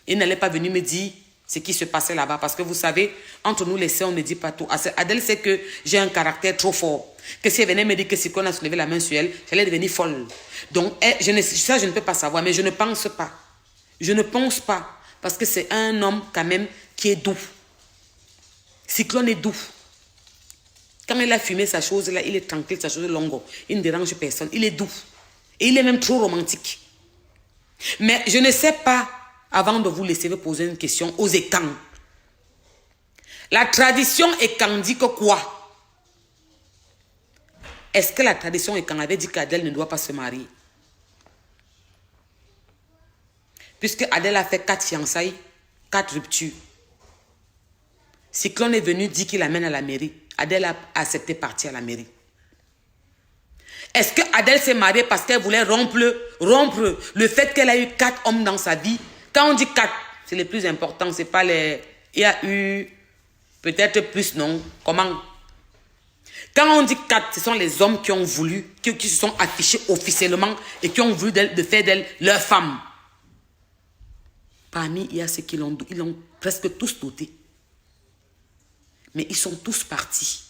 Il n'allait pas venir me dire ce qui se passait là-bas, parce que vous savez, entre nous les sœurs, on ne dit pas tout. Adèle sait que j'ai un caractère trop fort, que si elle venait me dire que Cyclone a soulevé la main sur elle, j'allais devenir folle. Donc, je ne peux pas savoir, mais je ne pense pas. Je ne pense pas, parce que c'est un homme quand même qui est doux. Cyclone est doux. Quand il a fumé sa chose là, il est tranquille, sa chose longue. Il ne dérange personne. Il est doux. Et il est même trop romantique. Mais je ne sais pas, avant de vous laisser vous poser une question, aux écans. La tradition écan dit que quoi? Est-ce que la tradition écan avait dit qu'Adèle ne doit pas se marier? Puisque Adèle a fait 4 fiançailles, 4 ruptures. Cyclone est venu dire qu'il l'amène à la mairie. Adèle a accepté de partir à la mairie. Est-ce que Adèle s'est mariée parce qu'elle voulait rompre le fait qu'elle a eu 4 hommes dans sa vie? Quand on dit 4, c'est le plus important, c'est pas les... Il y a eu peut-être plus, non? Comment? Quand on dit 4, ce sont les hommes qui ont voulu, qui se sont affichés officiellement et qui ont voulu de faire d'elle leur femme. Parmi, il y a ceux qui l'ont presque tous doté. Mais ils sont tous partis.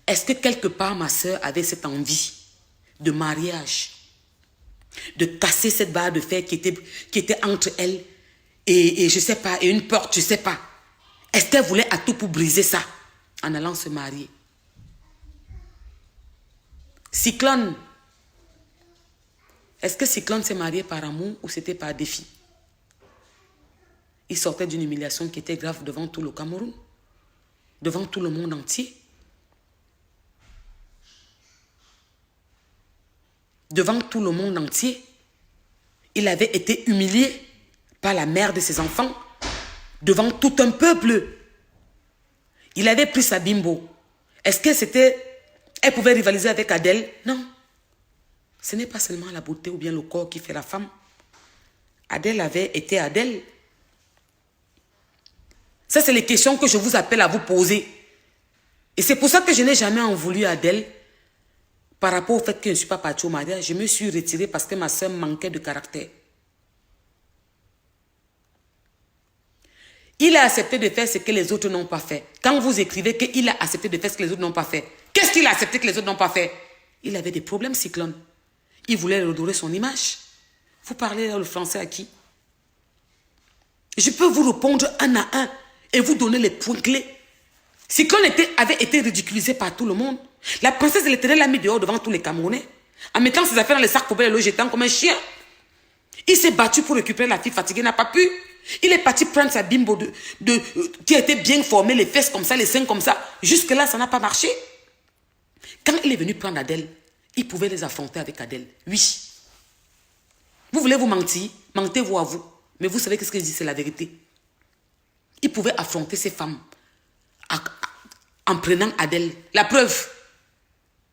Est-ce que quelque part ma soeur avait cette envie de mariage, de casser cette barre de fer qui était entre elle et je sais pas, et une porte, je sais pas. Est-ce qu'elle voulait à tout pour briser ça en allant se marier? Cyclone. Est-ce que Cyclone s'est marié par amour ou c'était par défi? Il sortait d'une humiliation qui était grave devant tout le Cameroun, devant tout le monde entier. Devant tout le monde entier, il avait été humilié par la mère de ses enfants, devant tout un peuple. Il avait pris sa bimbo. Est-ce que elle pouvait rivaliser avec Adèle? Non. Ce n'est pas seulement la beauté ou bien le corps qui fait la femme. Adèle avait été Adèle. Ça, c'est les questions que je vous appelle à vous poser. Et c'est pour ça que je n'ai jamais en voulu Adèle. Par rapport au fait que je ne suis pas partie au mariage, je me suis retirée parce que ma soeur manquait de caractère. Il a accepté de faire ce que les autres n'ont pas fait. Quand vous écrivez qu'il a accepté de faire ce que les autres n'ont pas fait, qu'est-ce qu'il a accepté que les autres n'ont pas fait? Il avait des problèmes, Cyclone. Il voulait redorer son image. Vous parlez le français à qui? Je peux vous répondre un à un et vous donner les points clés. Cyclone avait été ridiculisé par tout le monde. La princesse de l'Éternel l'a mis dehors devant tous les Camerounais, en mettant ses affaires dans les sacs poubelles et le jetant comme un chien. Il s'est battu pour récupérer la fille fatiguée, n'a pas pu. Il est parti prendre sa bimbo qui était bien formée, les fesses comme ça, les seins comme ça. Jusque-là, ça n'a pas marché. Quand il est venu prendre Adèle, il pouvait les affronter avec Adèle. Oui. Vous voulez vous mentir? Mentez-vous à vous. Mais vous savez ce que je dis, c'est la vérité. Il pouvait affronter ces femmes en prenant Adèle. La preuve.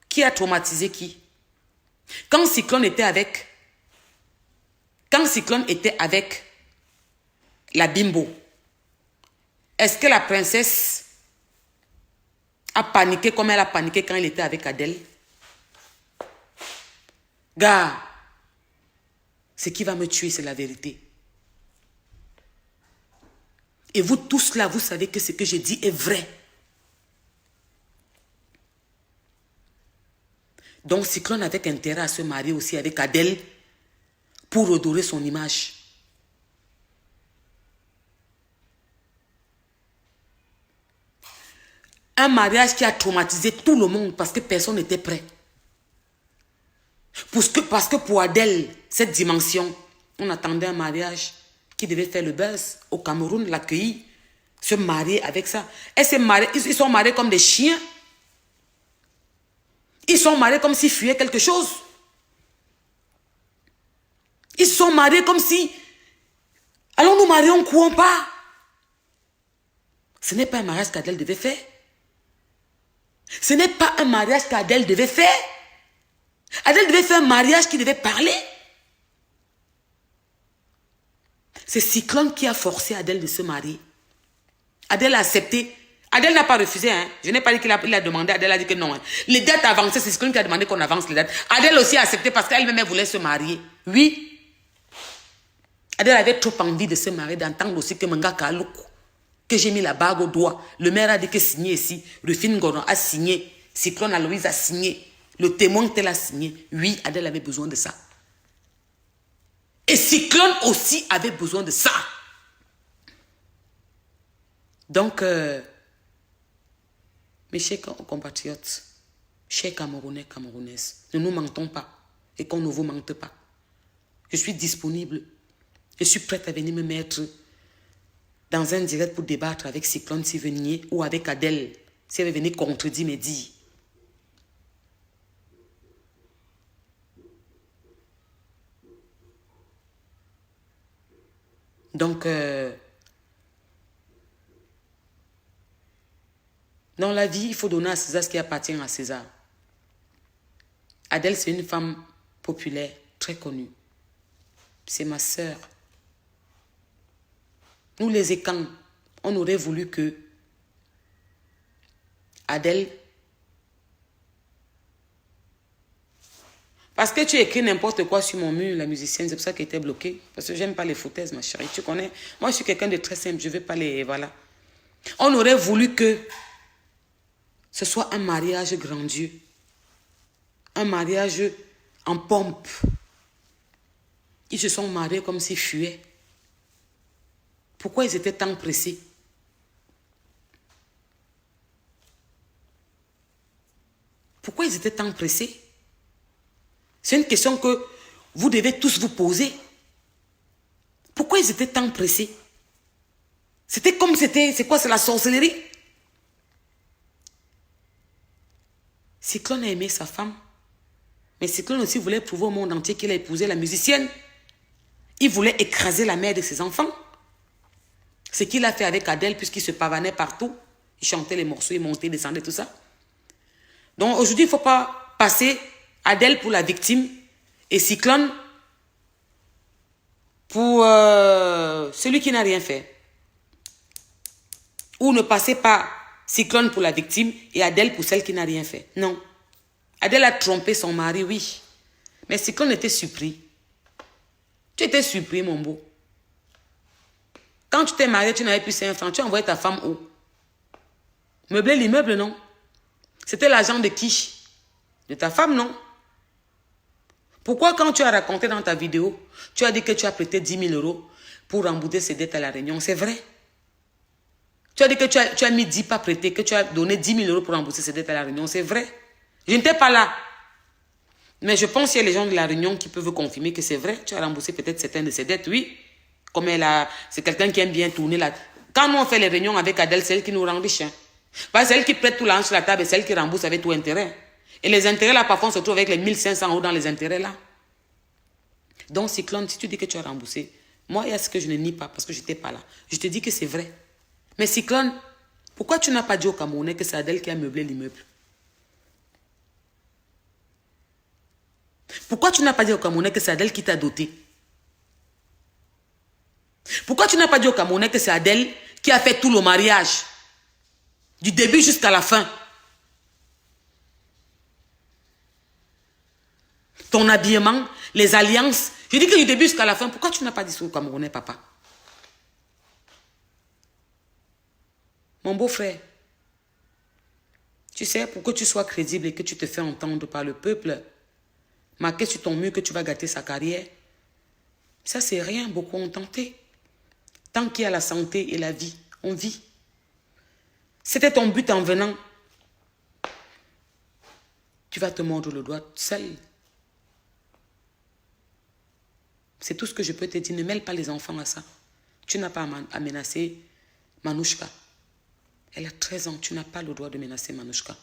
Qui a traumatisé qui? Quand Cyclone était avec la bimbo. Est-ce que la princesse a paniqué comme elle a paniqué quand elle était avec Adèle? Gars, ce qui va me tuer, c'est la vérité. Et vous tous là, vous savez que ce que je dis est vrai. Donc Cyclone avait intérêt à se marier aussi avec Adèle pour redorer son image. Un mariage qui a traumatisé tout le monde parce que personne n'était prêt. Parce que pour Adèle, cette dimension, on attendait un mariage qui devait faire le buzz. Au Cameroun, l'accueillir, se marier avec ça. Ils sont mariés comme des chiens. Ils sont mariés comme s'ils fuyaient quelque chose. Ils sont mariés comme si... Allons nous marier, on ne court pas. Ce n'est pas un mariage qu'Adèle devait faire. Ce n'est pas un mariage qu'Adèle devait faire. Adèle devait faire un mariage qui devait parler. C'est Cyclone qui a forcé Adèle de se marier. Adèle a accepté. Adèle n'a pas refusé. Hein. Je n'ai pas dit qu'il a demandé. Adèle a dit que non. Hein. Les dates avancées, c'est Cyclone qui a demandé qu'on avance les dates. Adèle aussi a accepté parce qu'elle-même voulait se marier. Oui. Adèle avait trop envie de se marier, d'entendre aussi que Manga Kaloukou, que j'ai mis la bague au doigt. Le maire a dit que signé ici. Rufine Goron a signé. Cyclone Aloïse a signé. Le témoin tel a signé. Oui, Adèle avait besoin de ça. Et Cyclone aussi avait besoin de ça. Donc, mes chers compatriotes, chers Camerounais, Camerounaises, ne nous mentons pas et qu'on ne vous mente pas. Je suis disponible. Je suis prête à venir me mettre dans un direct pour débattre avec Cyclone s'il veut nier ou avec Adèle si elle veut venir contredire mes dires. Donc, dans la vie, il faut donner à César ce qui appartient à César. Adèle, c'est une femme populaire, très connue. C'est ma sœur. Nous, les Écans, on aurait voulu que Adèle... Parce que tu écris n'importe quoi sur mon mur, la musicienne, c'est pour ça qu'elle était bloquée. Parce que j'aime pas les foutaises, ma chérie. Tu connais, moi, je suis quelqu'un de très simple. Je veux pas les... Voilà. On aurait voulu que ce soit un mariage grandiose. Un mariage en pompe. Ils se sont mariés comme s'ils fuyaient. Pourquoi ils étaient tant pressés? Pourquoi ils étaient tant pressés? C'est une question que vous devez tous vous poser. Pourquoi ils étaient tant pressés? C'était comme c'était... C'est quoi? C'est la sorcellerie? Cyclone a aimé sa femme. Mais Cyclone aussi voulait prouver au monde entier qu'il a épousé la musicienne. Il voulait écraser la mère de ses enfants. Ce qu'il a fait avec Adèle, puisqu'il se pavanait partout. Il chantait les morceaux, il montait, descendait, tout ça. Donc aujourd'hui, il ne faut pas passer Adèle pour la victime et Cyclone pour celui qui n'a rien fait. Ou ne passez pas Cyclone pour la victime et Adèle pour celle qui n'a rien fait. Non. Adèle a trompé son mari, oui. Mais Cyclone était surpris. Tu étais surpris, mon beau. Quand tu t'es marié, tu n'avais plus 5 francs. Tu as envoyé ta femme où? Meubler l'immeuble, non? C'était l'argent de qui? De ta femme, non? Pourquoi quand tu as raconté dans ta vidéo, tu as dit que tu as prêté 10 000 € pour rembourser ses dettes à la Réunion? C'est vrai. Tu as dit que tu as mis 10 pas prêtés, que tu as donné 10 000 € pour rembourser ses dettes à la Réunion. C'est vrai. Je n'étais pas là. Mais je pense qu'il y a les gens de la Réunion qui peuvent confirmer que c'est vrai. Tu as remboursé peut-être certaines de ses dettes, oui. Comme c'est quelqu'un qui aime bien tourner là. Quand nous on fait les réunions avec Adèle, c'est elle qui nous rend riches. Hein. C'est elle qui prête tout l'argent sur la table et c'est elle qui rembourse avec tout intérêt. Et les intérêts là, parfois on se trouve avec les 1 500 € dans les intérêts là. Donc Cyclone, si tu dis que tu as remboursé, moi il y a ce que je ne nie pas parce que je n'étais pas là. Je te dis que c'est vrai. Mais Cyclone, pourquoi tu n'as pas dit au Camerounais que c'est Adèle qui a meublé l'immeuble? Pourquoi tu n'as pas dit au Camerounais que c'est Adèle qui t'a doté? Pourquoi tu n'as pas dit au Camerounais que c'est Adèle qui a fait tout le mariage? Du début jusqu'à la fin. Ton habillement, les alliances. Je dis que du début jusqu'à la fin, pourquoi tu n'as pas dit ça au Camerounais, papa? Mon beau-frère, tu sais, pour que tu sois crédible et que tu te fais entendre par le peuple, marqué sur ton mur que tu vas gâter sa carrière, ça c'est rien, beaucoup ont tenté. Tant qu'il y a la santé et la vie, on vit. C'était ton but en venant. Tu vas te mordre le doigt seul. C'est tout ce que je peux te dire. Ne mêle pas les enfants à ça. Tu n'as pas à menacer Manouchka. Elle a 13 ans. Tu n'as pas le droit de menacer Manouchka.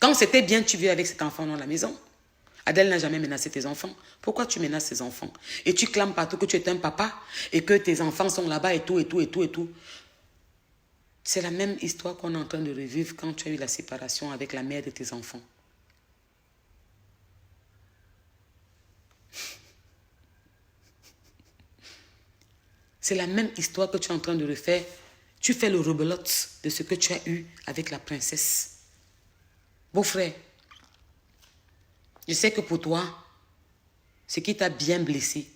Quand c'était bien, tu vivais avec cet enfant dans la maison. Adèle n'a jamais menacé tes enfants. Pourquoi tu menaces tes enfants? Et tu clames partout que tu es un papa et que tes enfants sont là-bas et tout, et tout, et tout, et tout. C'est la même histoire qu'on est en train de revivre quand tu as eu la séparation avec la mère de tes enfants. C'est la même histoire que tu es en train de refaire. Tu fais le rebelote de ce que tu as eu avec la princesse. Beau-frère, je sais que pour toi, ce qui t'a bien blessé,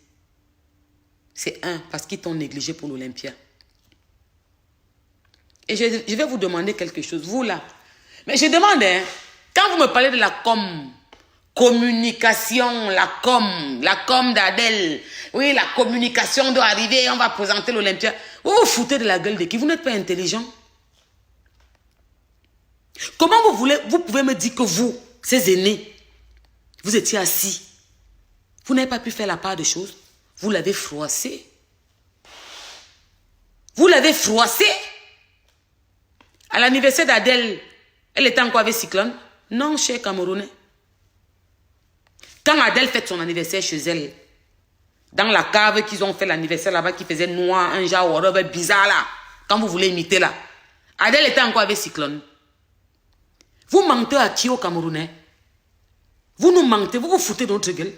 c'est parce qu'ils t'ont négligé pour l'Olympia. Et je vais vous demander quelque chose, vous là. Mais je demande, quand vous me parlez de la communication, la com d'Adèle, oui, la communication doit arriver, on va présenter l'Olympia. Vous vous foutez de la gueule de qui? Vous n'êtes pas intelligent. Comment vous pouvez me dire que vous, ces aînés, vous étiez assis, vous n'avez pas pu faire la part des choses, vous l'avez froissé. Vous l'avez froissé. À l'anniversaire d'Adèle, elle était encore avec Cyclone? Non, cher Camerounais. Quand Adèle fête son anniversaire chez elle, dans la cave qu'ils ont fait l'anniversaire là-bas, qui faisait noir, un genre bizarre là, quand vous voulez imiter là, Adèle était encore avec Cyclone. Vous mentez à qui au Camerounais? Vous nous mentez, vous vous foutez de notre gueule.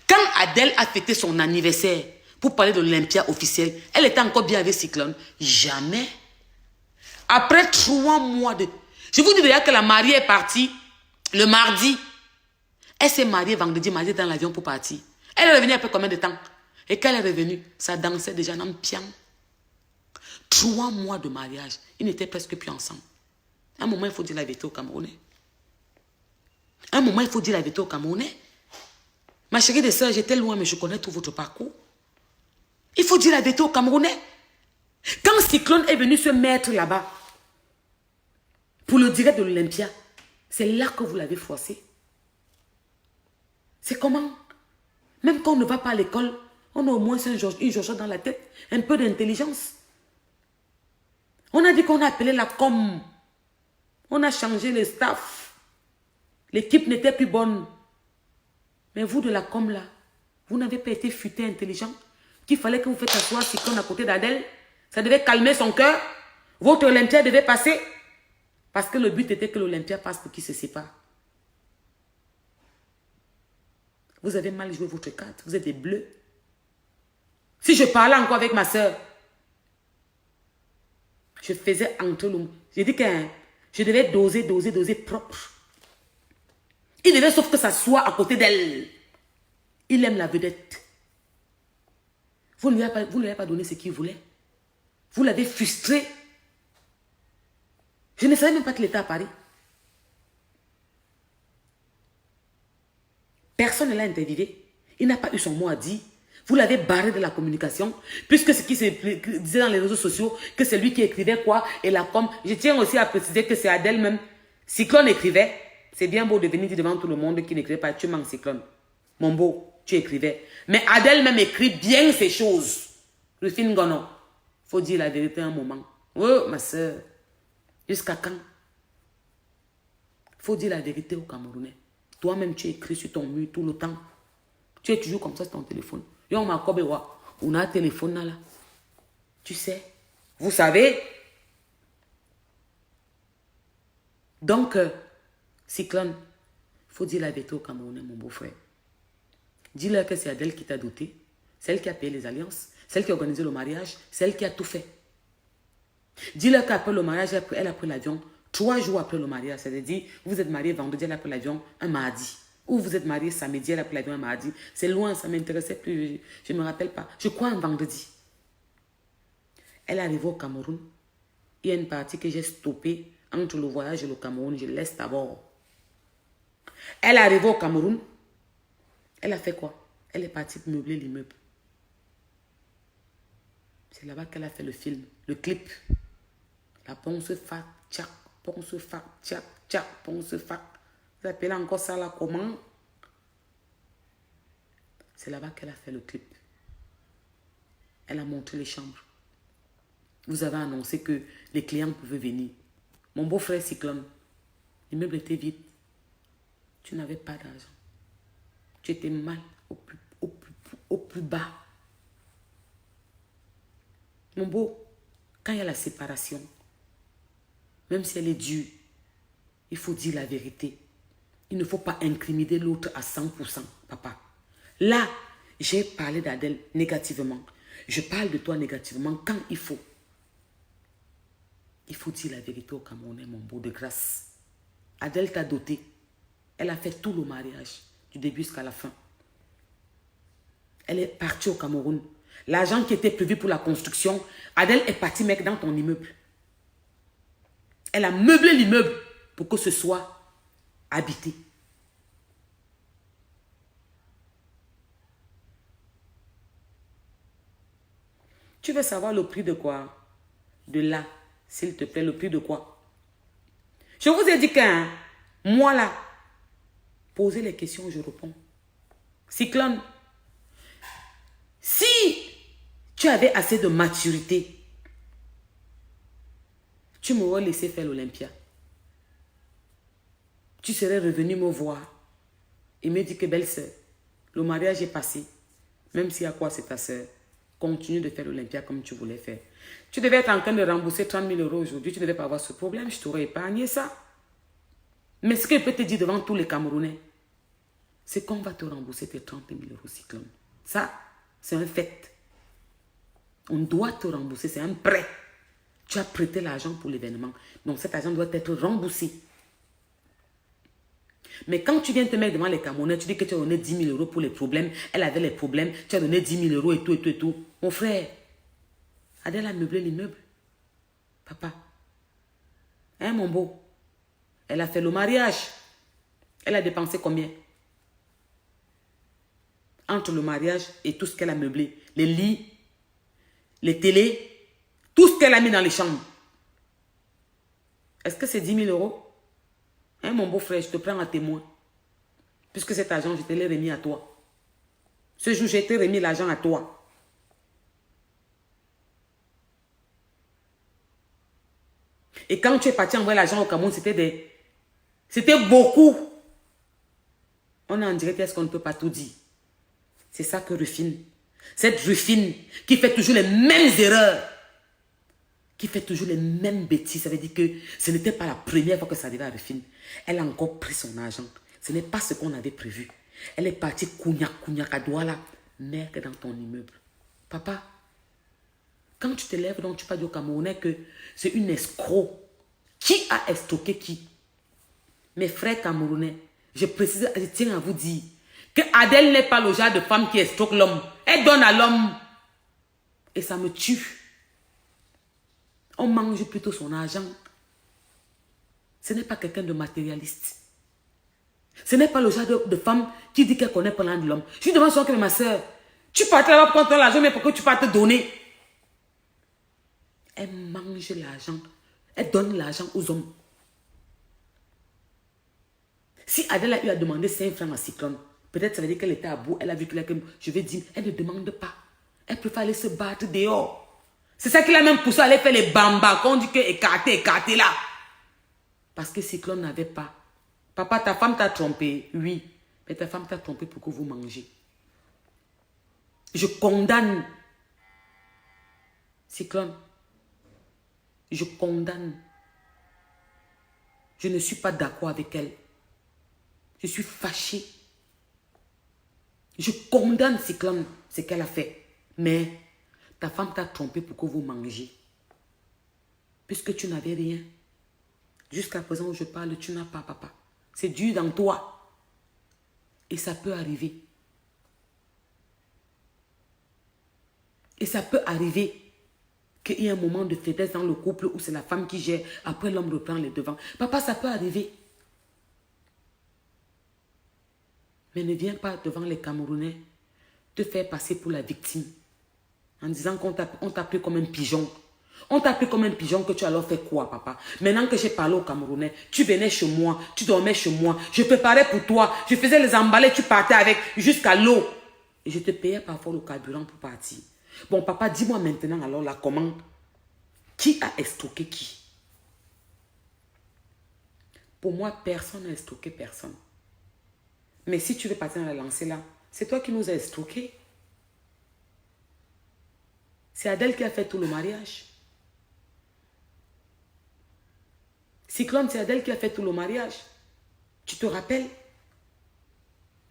Quand Adèle a fêté son anniversaire, pour parler de l'Olympia officielle, elle était encore bien avec Cyclone? Jamais. Après 3 mois de... Je vous dis déjà que la mariée est partie le mardi. Elle s'est mariée vendredi, mardi dans l'avion pour partir. Elle est revenue après combien de temps? Et quand elle est revenue, ça dansait déjà dans le pian. 3 mois de mariage. Ils n'étaient presque plus ensemble. À un moment, il faut dire la vérité aux Camerounais. À un moment, il faut dire la vérité aux Camerounais. Ma chérie des sœurs, j'étais loin, mais je connais tout votre parcours. Il faut dire la vérité aux Camerounais. Quand Cyclone est venu se mettre là-bas, pour le direct de l'Olympia, c'est là que vous l'avez forcé. C'est comment? Même quand on ne va pas à l'école, on a au moins une Jojo dans la tête, un peu d'intelligence. On a dit qu'on a appelé la com. On a changé le staff. L'équipe n'était plus bonne. Mais vous de la com là, vous n'avez pas été futé intelligent. Qu'il fallait que vous faites asseoir Cyclone à côté d'Adèle. Ça devait calmer son cœur. Votre Olympia devait passer. Parce que le but était que l'Olympia passe pour qu'il se sépare. Vous avez mal joué votre carte. Vous êtes des bleus. Si je parlais encore avec ma soeur, je faisais entre le... J'ai dit que je devais doser propre. Il devait sauf que ça soit à côté d'elle. Il aime la vedette. Vous ne lui avez pas donné ce qu'il voulait. Vous l'avez frustré. Je ne savais même pas qu'il était à Paris. Personne ne l'a interviewé. Il n'a pas eu son mot à dire. Vous l'avez barré de la communication. Puisque ce qui se disait dans les réseaux sociaux, que c'est lui qui écrivait quoi, et la com. Je tiens aussi à préciser que c'est Adèle même. Cyclone écrivait. C'est bien beau de venir dire devant tout le monde qu'il n'écrivait pas. Tu manques Cyclone. Mon beau, tu écrivais. Mais Adèle même écrit bien ces choses. Rufine Gono. Faut dire la vérité un moment. Oh, ma soeur. Jusqu'à quand? Faut dire la vérité aux Camerounais. Toi-même, tu écris sur ton mur tout le temps. Tu es toujours comme ça sur ton téléphone. Yo, ma kobewa. On a un téléphone là. Tu sais. Vous savez. Donc, Cyclone, il faut dire la vérité aux Camerounais, mon beau-frère. Dis-leur que c'est Adèle qui t'a doté. C'est elle qui a payé les alliances. celle qui a organisé le mariage, c'est elle qui a tout fait. Dis-leur qu'après le mariage, elle a pris l'avion 3 jours après le mariage. C'est-à-dire, vous êtes mariés vendredi, elle a pris l'avion un mardi. Ou vous êtes mariés samedi, elle a pris l'avion un mardi. C'est loin, ça ne m'intéressait plus. Je ne me rappelle pas. Je crois un vendredi. Elle est arrivée au Cameroun. Il y a une partie que j'ai stoppée entre le voyage et le Cameroun. Je laisse d'abord. Elle est arrivée au Cameroun. Elle a fait quoi? Elle est partie meubler l'immeuble. C'est là-bas qu'elle a fait le film, le clip. La ponce fat, tchac, ponce fat, tchac, tchac, ponce fat. Vous appelez encore ça là comment? C'est là-bas qu'elle a fait le clip. Elle a montré les chambres. Vous avez annoncé que les clients pouvaient venir. Mon beau-frère Cyclone, l'immeuble était vide. Tu n'avais pas d'argent. Tu étais mal au plus bas. Mon beau, quand il y a la séparation, même si elle est dure, il faut dire la vérité. Il ne faut pas incriminer l'autre à 100%, papa. Là, j'ai parlé d'Adèle négativement. Je parle de toi négativement quand il faut. Il faut dire la vérité au Camerounais, mon beau, de grâce. Adèle t'a doté. Elle a fait tout le mariage, du début jusqu'à la fin. Elle est partie au Cameroun. L'argent qui était prévu pour la construction, Adèle est partie mettre dans ton immeuble. Elle a meublé l'immeuble pour que ce soit habité. Tu veux savoir le prix de quoi? De là, s'il te plaît, le prix de quoi? Je vous ai dit qu'un moi là, posez les questions, je réponds. Cyclone, si tu avais assez de maturité, tu m'aurais laissé faire l'Olympia. Tu serais revenu me voir et me dire que belle-sœur, le mariage est passé. Même si à quoi c'est ta sœur, continue de faire l'Olympia comme tu voulais faire. Tu devais être en train de rembourser 30 000 € aujourd'hui. Tu ne devais pas avoir ce problème. Je t'aurais épargné ça. Mais ce que je peux te dire devant tous les Camerounais, c'est qu'on va te rembourser tes 30 000 € Cyclone. Ça, c'est un fait. On doit te rembourser. C'est un prêt. Tu as prêté l'argent pour l'événement. Donc cet argent doit être remboursé. Mais quand tu viens te mettre devant les Camerounais, tu dis que tu as donné 10 000 € pour les problèmes. Elle avait les problèmes. Tu as donné 10 000 € et tout, et tout, et tout. Mon frère, Adèle a meublé l'immeuble. Papa. Hein, mon beau? Elle a fait le mariage. Elle a dépensé combien? Entre le mariage et tout ce qu'elle a meublé. Les lits, les télés, tout ce qu'elle a mis dans les chambres. Est-ce que c'est 10 000 €? Hein, mon beau-frère, je te prends à témoin. Puisque cet argent, je te l'ai remis à toi. Ce jour, j'ai été remis l'argent à toi. Et quand tu es parti envoyer l'argent au Cameroun, c'était beaucoup. On est en direct, est-ce qu'on ne peut pas tout dire? C'est ça que Rufine. Cette Rufine qui fait toujours les mêmes erreurs. Qui fait toujours les mêmes bêtises. Ça veut dire que ce n'était pas la première fois que ça arrivait à Rufine. Elle a encore pris son argent. Ce n'est pas ce qu'on avait prévu. Elle est partie cougnac à Douala. Merde dans ton immeuble. Papa, quand tu te lèves, donc tu parles au Camerounais que c'est une escroc. Qui a escroqué qui? Mes frères camerounais, je précise, je tiens à vous dire que Adèle n'est pas le genre de femme qui escroque l'homme. Elle donne à l'homme. Et ça me tue. On mange plutôt son argent. Ce n'est pas quelqu'un de matérialiste. Ce n'est pas le genre de femme qui dit qu'elle connaît pas l'âme de l'homme. Je suis devant son que ma soeur, tu partais là-bas pour prendre l'argent, mais pourquoi tu vas te donner? Elle mange l'argent. Elle donne l'argent aux hommes. Si Adèle a eu à demander 5 francs à Cyclone, peut-être ça veut dire qu'elle était à bout. Elle a vu qu'il a que je vais dire, elle ne demande pas. Elle préfère aller se battre dehors. C'est ça qui l'a même poussé à aller faire les bambas. Quand on dit que écarté là. Parce que Cyclone n'avait pas. Papa, ta femme t'a trompé. Oui. Mais ta femme t'a trompé pour que vous mangez. Je condamne. Cyclone. Je condamne. Je ne suis pas d'accord avec elle. Je suis fâchée. Je condamne Cyclone, ce qu'elle a fait. Mais Ta femme t'a trompé pour que vous mangiez. Puisque tu n'avais rien. Jusqu'à présent où je parle, tu n'as pas, papa. C'est dur dans toi. Et ça peut arriver. Et ça peut arriver qu'il y ait un moment de faiblesse dans le couple où c'est la femme qui gère. Après, l'homme reprend les devants. Papa, ça peut arriver. Mais ne viens pas devant les Camerounais te faire passer pour la victime. En disant qu'on t'a pris comme un pigeon. On t'a pris comme un pigeon que tu as alors fait quoi, papa? Maintenant que j'ai parlé aux Camerounais, tu venais chez moi, tu dormais chez moi, je préparais pour toi, je faisais les emballés, tu partais avec jusqu'à l'eau. Et je te payais parfois le carburant pour partir. Bon, papa, dis-moi maintenant alors la commande. Qui a estroqué qui? Pour moi, personne n'a estroqué personne. Mais si tu veux partir dans la lancée là, c'est toi qui nous as estroqués. C'est Adèle qui a fait tout le mariage. Cyclone, c'est Adèle qui a fait tout le mariage. Tu te rappelles?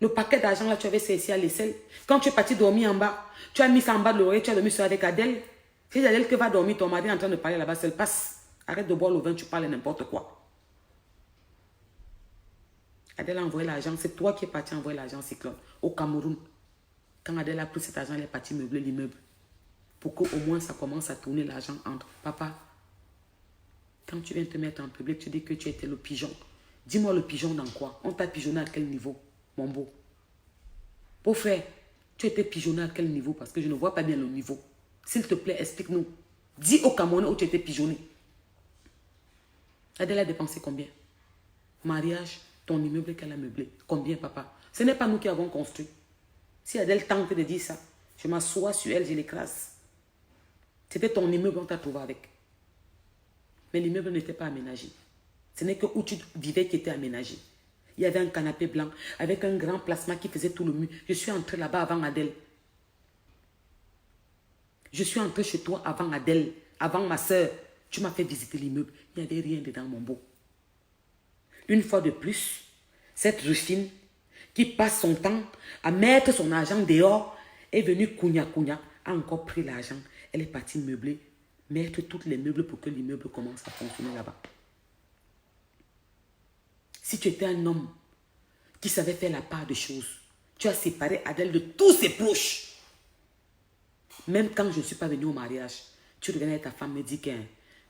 Le paquet d'argent là, tu avais saisi à l'aisselle. Quand tu es parti dormir en bas, tu as mis ça en bas de l'oreille, tu as dormi avec Adèle. C'est Adèle qui va dormir, ton mari est en train de parler là-bas, seul passe. Arrête de boire le vin, tu parles n'importe quoi. Adèle a envoyé l'argent, c'est toi qui es parti envoyer l'argent Cyclone au Cameroun. Quand Adèle a pris cet argent, elle est partie meubler l'immeuble. Pour qu'au moins ça commence à tourner l'argent entre. Papa, quand tu viens te mettre en public, tu dis que tu étais le pigeon. Dis-moi le pigeon dans quoi? On t'a pigeonné à quel niveau, mon beau? Beau frère, tu étais pigeonné à quel niveau? Parce que je ne vois pas bien le niveau. S'il te plaît, explique-nous. Dis au Camerounais où tu étais pigeonné. Adèle a dépensé combien? Mariage, ton immeuble qu'elle a meublé. Combien, papa? Ce n'est pas nous qui avons construit. Si Adèle tente de dire ça, je m'assois sur elle, je l'écrase. C'était ton immeuble, on t'a trouvé avec. Mais l'immeuble n'était pas aménagé. Ce n'est que où tu vivais qui était aménagé. Il y avait un canapé blanc avec un grand plasma qui faisait tout le mur. Je suis entrée là-bas avant Adèle. Je suis entrée chez toi avant Adèle, avant ma soeur. Tu m'as fait visiter l'immeuble. Il n'y avait rien dedans, mon beau. Une fois de plus, cette Rufine qui passe son temps à mettre son argent dehors est venue cougna, a encore pris l'argent. Elle est partie meubler, mettre tous les meubles pour que l'immeuble commence à fonctionner là-bas. Si tu étais un homme qui savait faire la part des choses, tu as séparé Adèle de tous ses proches. Même quand je ne suis pas venue au mariage, tu revenais avec ta femme me dit que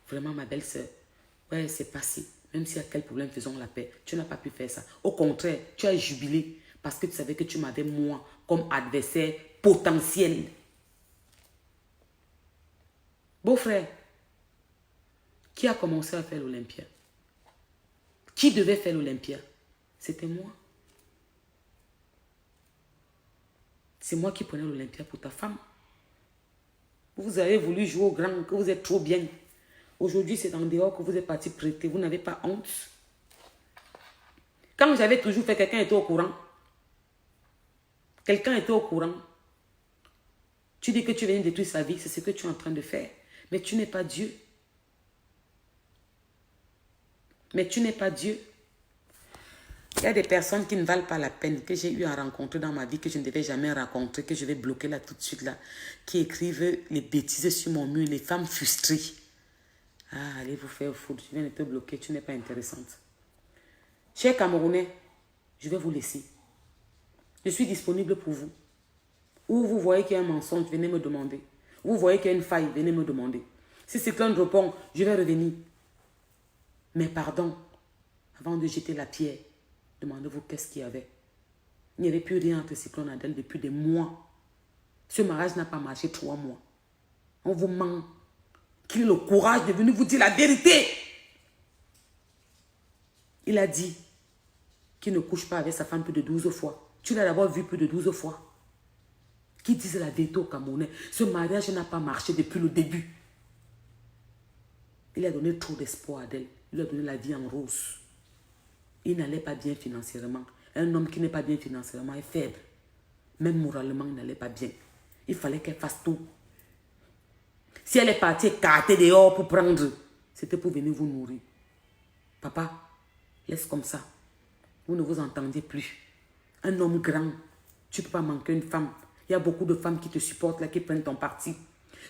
vraiment ma belle-sœur, ouais, c'est passé. Même s'il y a quel problème, faisons la paix. Tu n'as pas pu faire ça. Au contraire, tu as jubilé parce que tu savais que tu m'avais moi comme adversaire potentiel. Beau-frère, qui a commencé à faire l'Olympia? Qui devait faire l'Olympia? C'était moi. C'est moi qui prenais l'Olympia pour ta femme. Vous avez voulu jouer au grand, que vous êtes trop bien. Aujourd'hui, c'est en dehors que vous êtes parti prêter. Vous n'avez pas honte. Quand j'avais toujours fait, quelqu'un était au courant. Quelqu'un était au courant. Tu dis que tu viens de détruire sa vie, c'est ce que tu es en train de faire. Mais tu n'es pas Dieu. Mais tu n'es pas Dieu. Il y a des personnes qui ne valent pas la peine, que j'ai eu à rencontrer dans ma vie, que je ne devais jamais rencontrer, que je vais bloquer là tout de suite, là, qui écrivent les bêtises sur mon mur, les femmes frustrées. Ah, allez vous faire foutre, je viens de te bloquer, tu n'es pas intéressante. Chers Camerounais, je vais vous laisser. Je suis disponible pour vous. Où vous voyez qu'il y a un mensonge, venez me demander. Où vous voyez qu'il y a une faille, venez me demander. Si Cyclone répond, je vais revenir. Mais pardon, avant de jeter la pierre, demandez-vous qu'est-ce qu'il y avait. Il n'y avait plus rien entre Cyclone et Adèle depuis des mois. Ce mariage n'a pas marché 3 mois. On vous ment. Qu'il ait le courage de venir vous dire la vérité. Il a dit qu'il ne couche pas avec sa femme plus de 12 fois. Tu l'as d'abord vu plus de 12 fois. Qui disent la vérité au Camerounais. Ce mariage n'a pas marché depuis le début. Il a donné trop d'espoir à Adèle. Il a donné la vie en rose. Il n'allait pas bien financièrement. Un homme qui n'est pas bien financièrement est faible. Même moralement, il n'allait pas bien. Il fallait qu'elle fasse tout. Si elle est partie écartée dehors pour prendre, c'était pour venir vous nourrir. Papa, laisse comme ça. Vous ne vous entendez plus. Un homme grand, tu ne peux pas manquer une femme. Il y a beaucoup de femmes qui te supportent là, qui prennent ton parti.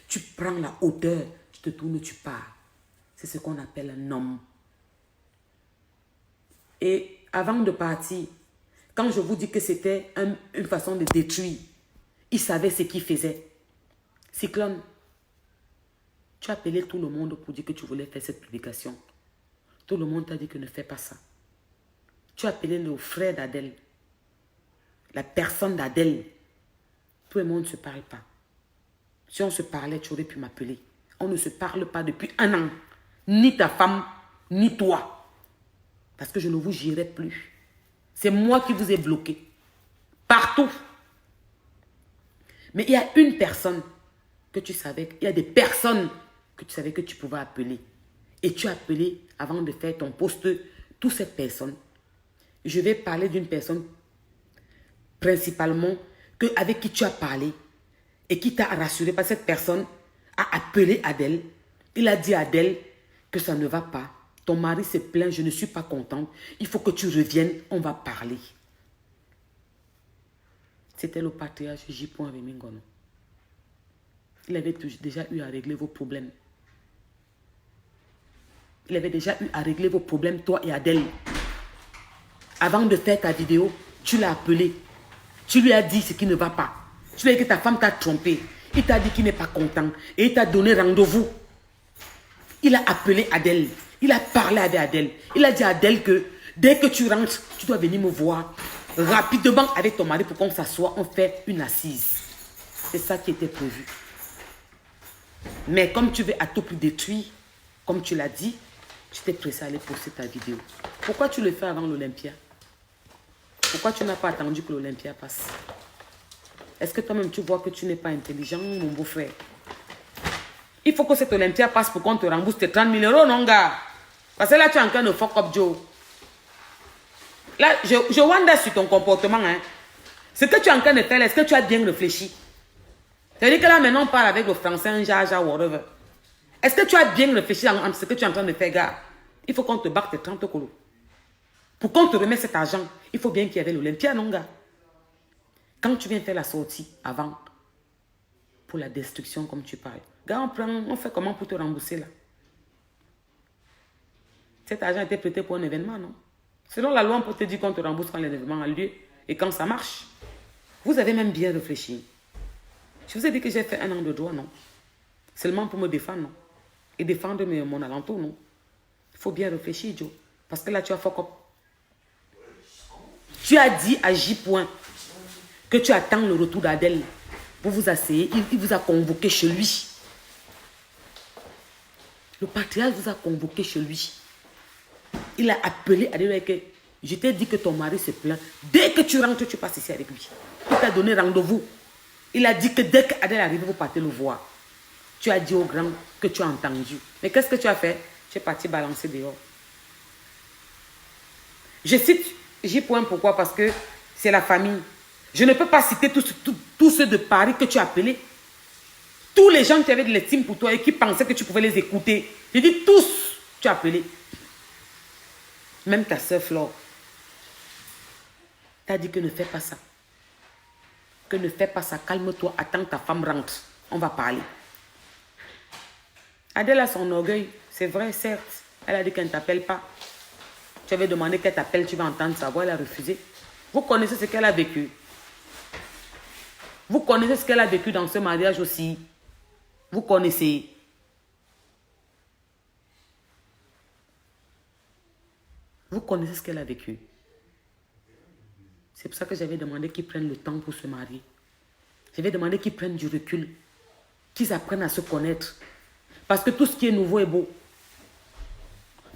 Tu prends la hauteur, tu te tournes, tu pars. C'est ce qu'on appelle un homme. Et avant de partir, quand je vous dis que c'était une façon de détruire, il savait ce qu'il faisait. Cyclone, tu as appelé tout le monde pour dire que tu voulais faire cette publication. Tout le monde t'a dit que ne fais pas ça. Tu as appelé le frère d'Adèle, la personne d'Adèle. Tout le monde ne se parle pas. Si on se parlait, tu aurais pu m'appeler. On ne se parle pas depuis 1 an. Ni ta femme, ni toi. Parce que je ne vous gérerai plus. C'est moi qui vous ai bloqué. Partout. Mais il y a une personne que tu savais, il y a des personnes que tu savais que tu pouvais appeler. Et tu as appelé avant de faire ton post, toutes ces personnes. Je vais parler d'une personne principalement avec qui tu as parlé et qui t'a rassuré parce que cette personne a appelé Adèle. Il a dit à Adèle que ça ne va pas. Ton mari se plaint, je ne suis pas contente. Il faut que tu reviennes, on va parler. C'était le patriarche J. Rémy Ngono. Il avait déjà eu à régler vos problèmes. Il avait déjà eu à régler vos problèmes, toi et Adèle. Avant de faire ta vidéo, tu l'as appelé. Tu lui as dit ce qui ne va pas. Tu lui as dit que ta femme t'a trompé. Il t'a dit qu'il n'est pas content. Et il t'a donné rendez-vous. Il a appelé Adèle. Il a parlé avec Adèle. Il a dit à Adèle que dès que tu rentres, tu dois venir me voir rapidement avec ton mari pour qu'on s'assoie, on fait une assise. C'est ça qui était prévu. Mais comme tu veux à tout prix détruire, comme tu l'as dit, tu t'es pressé à aller poster ta vidéo. Pourquoi tu le fais avant l'Olympia? Pourquoi tu n'as pas attendu que l'Olympia passe? Est-ce que toi-même tu vois que tu n'es pas intelligent, mon beau-frère? Il faut que cette Olympia passe pour qu'on te rembourse tes 30 000 €, non, gars? Parce que là, tu es en train de fuck up Joe. Là, je wonder sur ton comportement. Hein. Ce que tu es en train de faire, est-ce que tu as bien réfléchi? C'est-à-dire que là, maintenant, on parle avec le français, un jaja, whatever. Est-ce que tu as bien réfléchi en ce que tu es en train de faire, gars? Il faut qu'on te batte tes 30 colos. Pour qu'on te remette cet argent, il faut bien qu'il y ait l'Olympia, non, gars? Quand tu viens faire la sortie avant, pour la destruction, comme tu parles, gars, on fait comment pour te rembourser, là? Cet argent a été prêté pour un événement, non? Selon la loi, on peut te dire qu'on te rembourse quand l'événement a lieu et quand ça marche. Vous avez même bien réfléchi. Je vous ai dit que j'ai fait 1 an de droit, non? Seulement pour me défendre, non? Et défendre mon alentour, non? Il faut bien réfléchir, Joe. Parce que là, tu as fuck up. Tu as dit à J. que tu attends le retour d'Adèle pour vous asseoir. Il vous a convoqué chez lui. Le patriarche vous a convoqué chez lui. Il a appelé Adèle que je t'ai dit que ton mari se plaint. Dès que tu rentres, tu passes ici avec lui. Il t'a donné rendez-vous. Il a dit que dès qu'Adèle arrive, vous partez le voir. Tu as dit au grand que tu as entendu. Mais qu'est-ce que tu as fait? Tu es parti balancer dehors. Je cite J. Pourquoi? Parce que c'est la famille. Je ne peux pas citer tous ceux de Paris que tu as appelés. Tous les gens qui avaient de l'estime pour toi et qui pensaient que tu pouvais les écouter. Je dis tous, tu as appelé. Même ta soeur Flore. T'as dit que ne fais pas ça. Que ne fais pas ça. Calme-toi. Attends que ta femme rentre. On va parler. Adèle a son orgueil. C'est vrai, certes. Elle a dit qu'elle ne t'appelle pas. Tu avais demandé qu'elle t'appelle. Tu vas entendre sa voix. Elle a refusé. Vous connaissez ce qu'elle a vécu. Vous connaissez ce qu'elle a vécu dans ce mariage aussi. Vous connaissez. Vous connaissez ce qu'elle a vécu. C'est pour ça que j'avais demandé qu'ils prennent le temps pour se marier. J'avais demandé qu'ils prennent du recul. Qu'ils apprennent à se connaître. Parce que tout ce qui est nouveau est beau.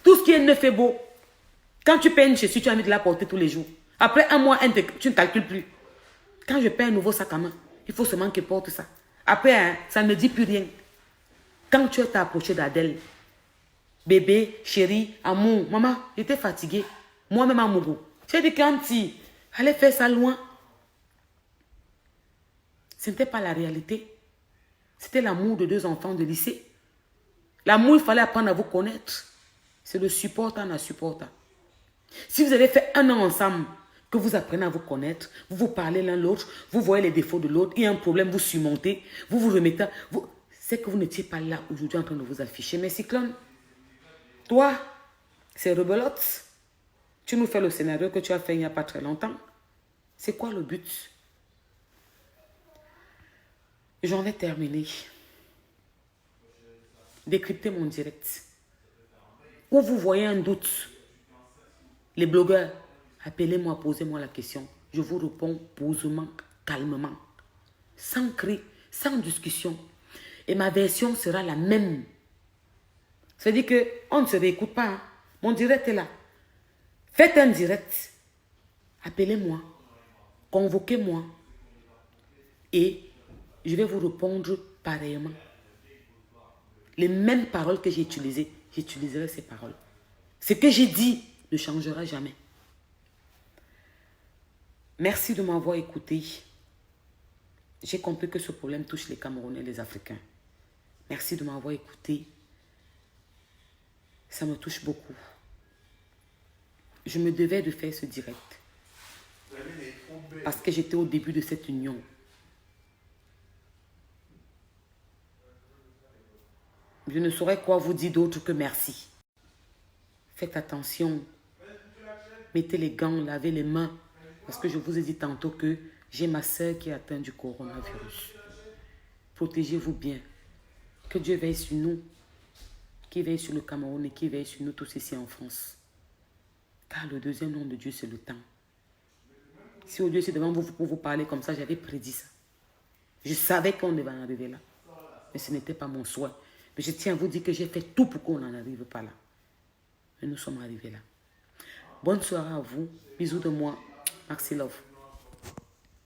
Tout ce qui est neuf est beau. Quand tu payes une chaussure, tu as envie de la porter tous les jours. Après 1 mois, tu ne calcules plus. Quand je paye un nouveau sac à main, il faut seulement que porte ça. Après, hein, ça ne dit plus rien. Quand tu t'es approché d'Adèle, bébé, chérie, amour, maman, j'étais fatiguée. Moi-même amoureux. J'ai dit quand tu allais faire ça loin. Ce n'était pas la réalité. C'était l'amour de 2 enfants de lycée. L'amour, il fallait apprendre à vous connaître. C'est le supportant à supportant. Si vous avez fait 1 an ensemble, que vous apprenez à vous connaître, vous vous parlez l'un l'autre, vous voyez les défauts de l'autre, il y a un problème, vous surmontez, vous vous remettez. c'est que vous n'étiez pas là aujourd'hui en train de vous afficher. Mais Cyclone, toi, c'est rebelote. Tu nous fais le scénario que tu as fait il n'y a pas très longtemps. C'est quoi le but? J'en ai terminé. Décryptez mon direct. Où vous voyez un doute, les blogueurs, appelez-moi, posez-moi la question. Je vous réponds posément, calmement, sans cri, sans discussion. Et ma version sera la même. C'est-à-dire qu'on ne se réécoute pas. Hein. Mon direct est là. Faites un direct. Appelez-moi. Convoquez-moi. Et je vais vous répondre pareillement. Les mêmes paroles que j'ai utilisées, j'utiliserai ces paroles. Ce que j'ai dit ne changera jamais. Merci de m'avoir écouté. J'ai compris que ce problème touche les Camerounais et les Africains. Merci de m'avoir écouté. Ça me touche beaucoup. Je me devais de faire ce direct. Parce que j'étais au début de cette union. Je ne saurais quoi vous dire d'autre que merci. Faites attention. Mettez les gants, lavez les mains. Parce que je vous ai dit tantôt que j'ai ma soeur qui est atteinte du coronavirus. Protégez-vous bien. Que Dieu veille sur nous. Qui veille sur le Cameroun et qui veille sur nous tous ici en France. Car le deuxième nom de Dieu, c'est le temps. Si au Dieu c'est devant vous pour vous parler comme ça, j'avais prédit ça. Je savais qu'on devait en arriver là. Mais ce n'était pas mon souhait. Mais je tiens à vous dire que j'ai fait tout pour qu'on n'en arrive pas là. Mais nous sommes arrivés là. Bonne soirée à vous. Bisous de moi. Maxi Love.